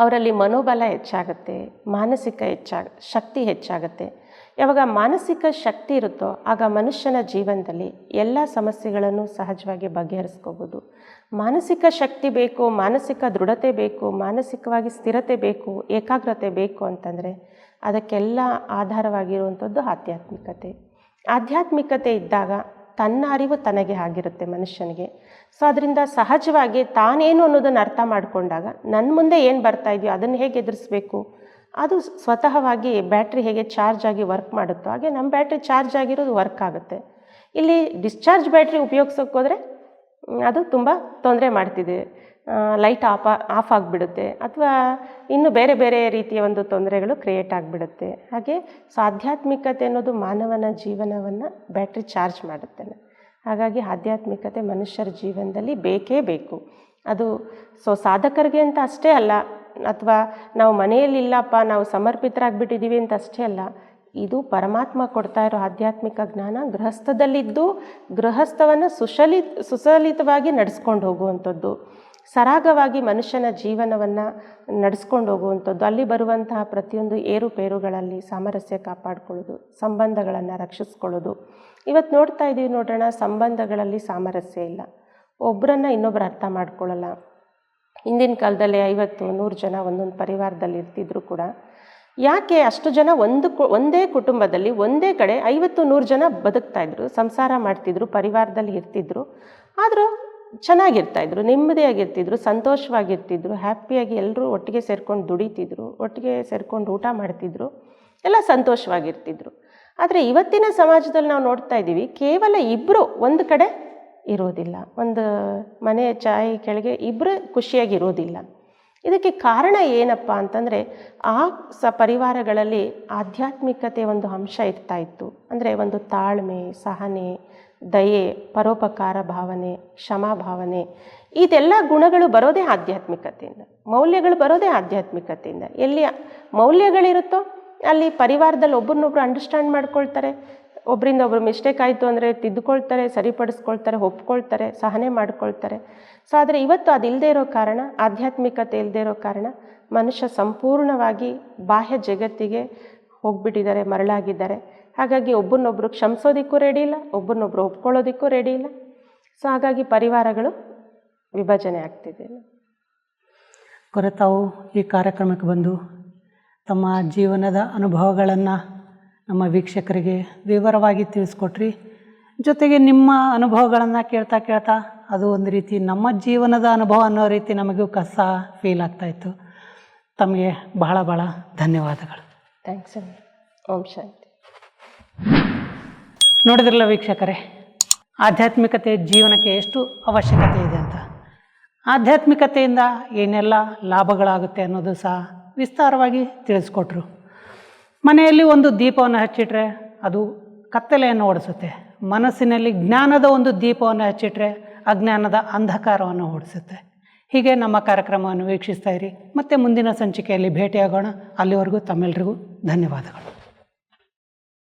ಅವರಲ್ಲಿ ಮನೋಬಲ ಹೆಚ್ಚಾಗುತ್ತೆ, ಮಾನಸಿಕ ಶಕ್ತಿ ಹೆಚ್ಚಾಗುತ್ತೆ. ಯಾವಾಗ ಮಾನಸಿಕ ಶಕ್ತಿ ಇರುತ್ತೋ ಆಗ ಮನುಷ್ಯನ ಜೀವನದಲ್ಲಿ ಎಲ್ಲ ಸಮಸ್ಯೆಗಳನ್ನು ಸಹಜವಾಗಿ ಬಗೆಹರಿಸ್ಕೋಬೋದು. ಮಾನಸಿಕ ಶಕ್ತಿ ಬೇಕು, ಮಾನಸಿಕ ದೃಢತೆ ಬೇಕು, ಮಾನಸಿಕವಾಗಿ ಸ್ಥಿರತೆ ಬೇಕು, ಏಕಾಗ್ರತೆ ಬೇಕು ಅಂತಂದರೆ ಅದಕ್ಕೆಲ್ಲ ಆಧಾರವಾಗಿರುವಂಥದ್ದು ಆಧ್ಯಾತ್ಮಿಕತೆ. ಆಧ್ಯಾತ್ಮಿಕತೆ ಇದ್ದಾಗ ತನ್ನ ಅರಿವು ತನಗೆ ಆಗಿರುತ್ತೆ ಮನುಷ್ಯನಿಗೆ. ಸೊ ಅದರಿಂದ ಸಹಜವಾಗಿ ತಾನೇನು ಅನ್ನೋದನ್ನು ಅರ್ಥ ಮಾಡಿಕೊಂಡಾಗ ನನ್ನ ಮುಂದೆ ಏನು ಬರ್ತಾ ಇದೆಯೋ ಅದನ್ನು ಹೇಗೆ ಎದುರಿಸ್ಬೇಕು, ಅದು ಸ್ವತಃವಾಗಿ ಬ್ಯಾಟ್ರಿ ಹೇಗೆ ಚಾರ್ಜ್ ಆಗಿ ವರ್ಕ್ ಮಾಡುತ್ತೋ ಹಾಗೆ ನಮ್ಮ ಬ್ಯಾಟ್ರಿ ಚಾರ್ಜ್ ಆಗಿರೋದು ವರ್ಕ್ ಆಗುತ್ತೆ. ಇಲ್ಲಿ ಡಿಸ್ಚಾರ್ಜ್ ಬ್ಯಾಟ್ರಿ ಉಪಯೋಗಿಸೋಕೆ ಹೋದರೆ ಅದು ತುಂಬ ತೊಂದರೆ ಮಾಡ್ತಿದೆ, ಲೈಟ್ ಆಫ್ ಆಗಿಬಿಡುತ್ತೆ, ಅಥವಾ ಇನ್ನು ಬೇರೆ ಬೇರೆ ರೀತಿಯ ಒಂದು ತೊಂದರೆಗಳು ಕ್ರಿಯೇಟ್ ಆಗಿಬಿಡುತ್ತೆ. ಹಾಗೆ ಸೊ ಆಧ್ಯಾತ್ಮಿಕತೆ ಅನ್ನೋದು ಮಾನವನ ಜೀವನವನ್ನು ಬ್ಯಾಟ್ರಿ ಚಾರ್ಜ್ ಮಾಡುತ್ತೆ. ಹಾಗಾಗಿ ಆಧ್ಯಾತ್ಮಿಕತೆ ಮನುಷ್ಯರ ಜೀವನದಲ್ಲಿ ಬೇಕೇ ಬೇಕು. ಅದು ಸೊ ಸಾಧಕರಿಗೆ ಅಂತ ಅಷ್ಟೇ ಅಲ್ಲ, ಅಥವಾ ನಾವು ಮನೆಯಲ್ಲಿಲ್ಲಪ್ಪ ನಾವು ಸಮರ್ಪಿತರಾಗಿಬಿಟ್ಟಿದ್ದೀವಿ ಅಂತ ಅಷ್ಟೇ ಅಲ್ಲ. ಇದು ಪರಮಾತ್ಮ ಕೊಡ್ತಾ ಇರೋ ಆಧ್ಯಾತ್ಮಿಕ ಜ್ಞಾನ ಗೃಹಸ್ಥದಲ್ಲಿದ್ದು ಗೃಹಸ್ಥವನ್ನು ಸುಸಲಿತವಾಗಿ ನಡೆಸ್ಕೊಂಡು ಹೋಗುವಂಥದ್ದು, ಸರಾಗವಾಗಿ ಮನುಷ್ಯನ ಜೀವನವನ್ನು ನಡೆಸ್ಕೊಂಡು ಹೋಗುವಂಥದ್ದು. ಅಲ್ಲಿ ಬರುವಂತಹ ಪ್ರತಿಯೊಂದು ಏರುಪೇರುಗಳಲ್ಲಿ ಸಾಮರಸ್ಯ ಕಾಪಾಡಿಕೊಳ್ಳೋದು, ಸಂಬಂಧಗಳನ್ನು ರಕ್ಷಿಸ್ಕೊಳ್ಳೋದು. ಇವತ್ತು ನೋಡ್ತಾ ಇದ್ದೀವಿ, ನೋಡೋಣ, ಸಂಬಂಧಗಳಲ್ಲಿ ಸಾಮರಸ್ಯ ಇಲ್ಲ, ಒಬ್ಬರನ್ನು ಇನ್ನೊಬ್ಬರು ಅರ್ಥ ಮಾಡ್ಕೊಳ್ಳಲ್ಲ. ಹಿಂದಿನ ಕಾಲದಲ್ಲಿ 50-100 ಜನ ಒಂದೊಂದು ಪರಿವಾರದಲ್ಲಿ ಇರ್ತಿದ್ರು ಕೂಡ ಯಾಕೆ ಅಷ್ಟು ಜನ ಒಂದೇ ಕುಟುಂಬದಲ್ಲಿ ಒಂದೇ ಕಡೆ 50-100 ಜನ ಬದುಕ್ತಾಯಿದ್ರು, ಸಂಸಾರ ಮಾಡ್ತಿದ್ರು, ಪರಿವಾರದಲ್ಲಿ ಇರ್ತಿದ್ರು. ಆದರೂ ಚೆನ್ನಾಗಿರ್ತಾಯಿದ್ರು, ನೆಮ್ಮದಿಯಾಗಿರ್ತಿದ್ರು, ಸಂತೋಷವಾಗಿರ್ತಿದ್ರು, ಹ್ಯಾಪಿಯಾಗಿ ಎಲ್ಲರೂ ಒಟ್ಟಿಗೆ ಸೇರ್ಕೊಂಡು ದುಡಿತಿದ್ರು, ಒಟ್ಟಿಗೆ ಸೇರ್ಕೊಂಡು ಊಟ ಮಾಡ್ತಿದ್ರು, ಎಲ್ಲ ಸಂತೋಷವಾಗಿರ್ತಿದ್ರು. ಆದರೆ ಇವತ್ತಿನ ಸಮಾಜದಲ್ಲಿ ನಾವು ನೋಡ್ತಾ ಇದ್ದೀವಿ, ಕೇವಲ ಇಬ್ಬರು ಒಂದು ಕಡೆ ಇರೋದಿಲ್ಲ, ಒಂದು ಮನೆ ಚಾಯಿ ಕೆಳಗೆ ಇಬ್ಬರು ಖುಷಿಯಾಗಿರೋದಿಲ್ಲ. ಇದಕ್ಕೆ ಕಾರಣ ಏನಪ್ಪ ಅಂತಂದರೆ ಆ ಪರಿವಾರಗಳಲ್ಲಿ ಆಧ್ಯಾತ್ಮಿಕತೆ ಒಂದು ಅಂಶ ಇರ್ತಾ ಇತ್ತು. ಅಂದರೆ ಒಂದು ತಾಳ್ಮೆ, ಸಹನೆ, ದಯೆ, ಪರೋಪಕಾರ ಭಾವನೆ, ಕ್ಷಮಾ ಭಾವನೆ, ಇದೆಲ್ಲ ಗುಣಗಳು ಬರೋದೇ ಆಧ್ಯಾತ್ಮಿಕತೆಯಿಂದ, ಮೌಲ್ಯಗಳು ಬರೋದೇ ಆಧ್ಯಾತ್ಮಿಕತೆಯಿಂದ. ಎಲ್ಲಿ ಮೌಲ್ಯಗಳಿರುತ್ತೋ ಅಲ್ಲಿ ಪರಿವಾರದಲ್ಲಿ ಒಬ್ಬರನ್ನೊಬ್ರು ಅಂಡರ್ಸ್ಟ್ಯಾಂಡ್ ಮಾಡ್ಕೊಳ್ತಾರೆ, ಒಬ್ಬರಿಂದ ಒಬ್ಬರು ಮಿಸ್ಟೇಕ್ ಆಯಿತು ಅಂದರೆ ತಿದ್ದುಕೊಳ್ತಾರೆ, ಸರಿಪಡಿಸ್ಕೊಳ್ತಾರೆ, ಒಪ್ಕೊಳ್ತಾರೆ, ಸಹನೆ ಮಾಡ್ಕೊಳ್ತಾರೆ. ಸೊ ಆದರೆ ಇವತ್ತು ಅದಿಲ್ಲದೆ ಇರೋ ಕಾರಣ, ಆಧ್ಯಾತ್ಮಿಕತೆ ಇಲ್ಲದೆ ಇರೋ ಕಾರಣ ಮನುಷ್ಯ ಸಂಪೂರ್ಣವಾಗಿ ಬಾಹ್ಯ ಜಗತ್ತಿಗೆ ಹೋಗ್ಬಿಟ್ಟಿದ್ದಾರೆ, ಮರಳಾಗಿದ್ದಾರೆ. ಹಾಗಾಗಿ ಒಬ್ಬರನ್ನೊಬ್ಬರು ಕ್ಷಮಿಸೋದಕ್ಕೂ ರೆಡಿ ಇಲ್ಲ, ಒಬ್ಬರನ್ನೊಬ್ಬರು ಒಪ್ಕೊಳ್ಳೋದಕ್ಕೂ ರೆಡಿ ಇಲ್ಲ. ಸೊ ಹಾಗಾಗಿ ಪರಿವಾರಗಳು ವಿಭಜನೆ ಆಗ್ತಿದೆ. ತಾವು ಈ ಕಾರ್ಯಕ್ರಮಕ್ಕೆ ಬಂದು ತಮ್ಮ ಜೀವನದ ಅನುಭವಗಳನ್ನು ನಮ್ಮ ವೀಕ್ಷಕರಿಗೆ ವಿವರವಾಗಿ ತಿಳಿಸ್ಕೊಟ್ರಿ. ಜೊತೆಗೆ ನಿಮ್ಮ ಅನುಭವಗಳನ್ನು ಕೇಳ್ತಾ ಅದು ಒಂದು ರೀತಿ ನಮ್ಮ ಜೀವನದ ಅನುಭವ ಅನ್ನೋ ರೀತಿ ನಮಗೂ ಸಹ ಫೀಲ್ ಆಗ್ತಾಯಿತ್ತು. ತಮಗೆ ಬಹಳ ಬಹಳ ಧನ್ಯವಾದಗಳು. ಥ್ಯಾಂಕ್ಸ್. ಓಂ ಶಾಂತಿ. ನೋಡಿದ್ರಲ್ಲ ವೀಕ್ಷಕರೇ, ಆಧ್ಯಾತ್ಮಿಕತೆ ಜೀವನಕ್ಕೆ ಎಷ್ಟು ಅವಶ್ಯಕತೆ ಇದೆ ಅಂತ. ಆಧ್ಯಾತ್ಮಿಕತೆಯಿಂದ ಏನೆಲ್ಲ ಲಾಭಗಳಾಗುತ್ತೆ ಅನ್ನೋದು ಸಹ ವಿಸ್ತಾರವಾಗಿ ತಿಳಿಸ್ಕೊಟ್ರು. ಮನೆಯಲ್ಲಿ ಒಂದು ದೀಪವನ್ನು ಹಚ್ಚಿಟ್ರೆ ಅದು ಕತ್ತಲೆಯನ್ನು ಓಡಿಸುತ್ತೆ, ಮನಸ್ಸಿನಲ್ಲಿ ಜ್ಞಾನದ ಒಂದು ದೀಪವನ್ನು ಹಚ್ಚಿಟ್ರೆ ಅಜ್ಞಾನದ ಅಂಧಕಾರವನ್ನು ಓಡಿಸುತ್ತೆ. ಹೀಗೆ ನಮ್ಮ ಕಾರ್ಯಕ್ರಮವನ್ನು ವೀಕ್ಷಿಸ್ತಾ ಇರಿ. ಮತ್ತೆ ಮುಂದಿನ ಸಂಚಿಕೆಯಲ್ಲಿ ಭೇಟಿಯಾಗೋಣ. ಅಲ್ಲಿವರೆಗೂ ತಮ್ಮೆಲ್ಲರಿಗೂ ಧನ್ಯವಾದಗಳು.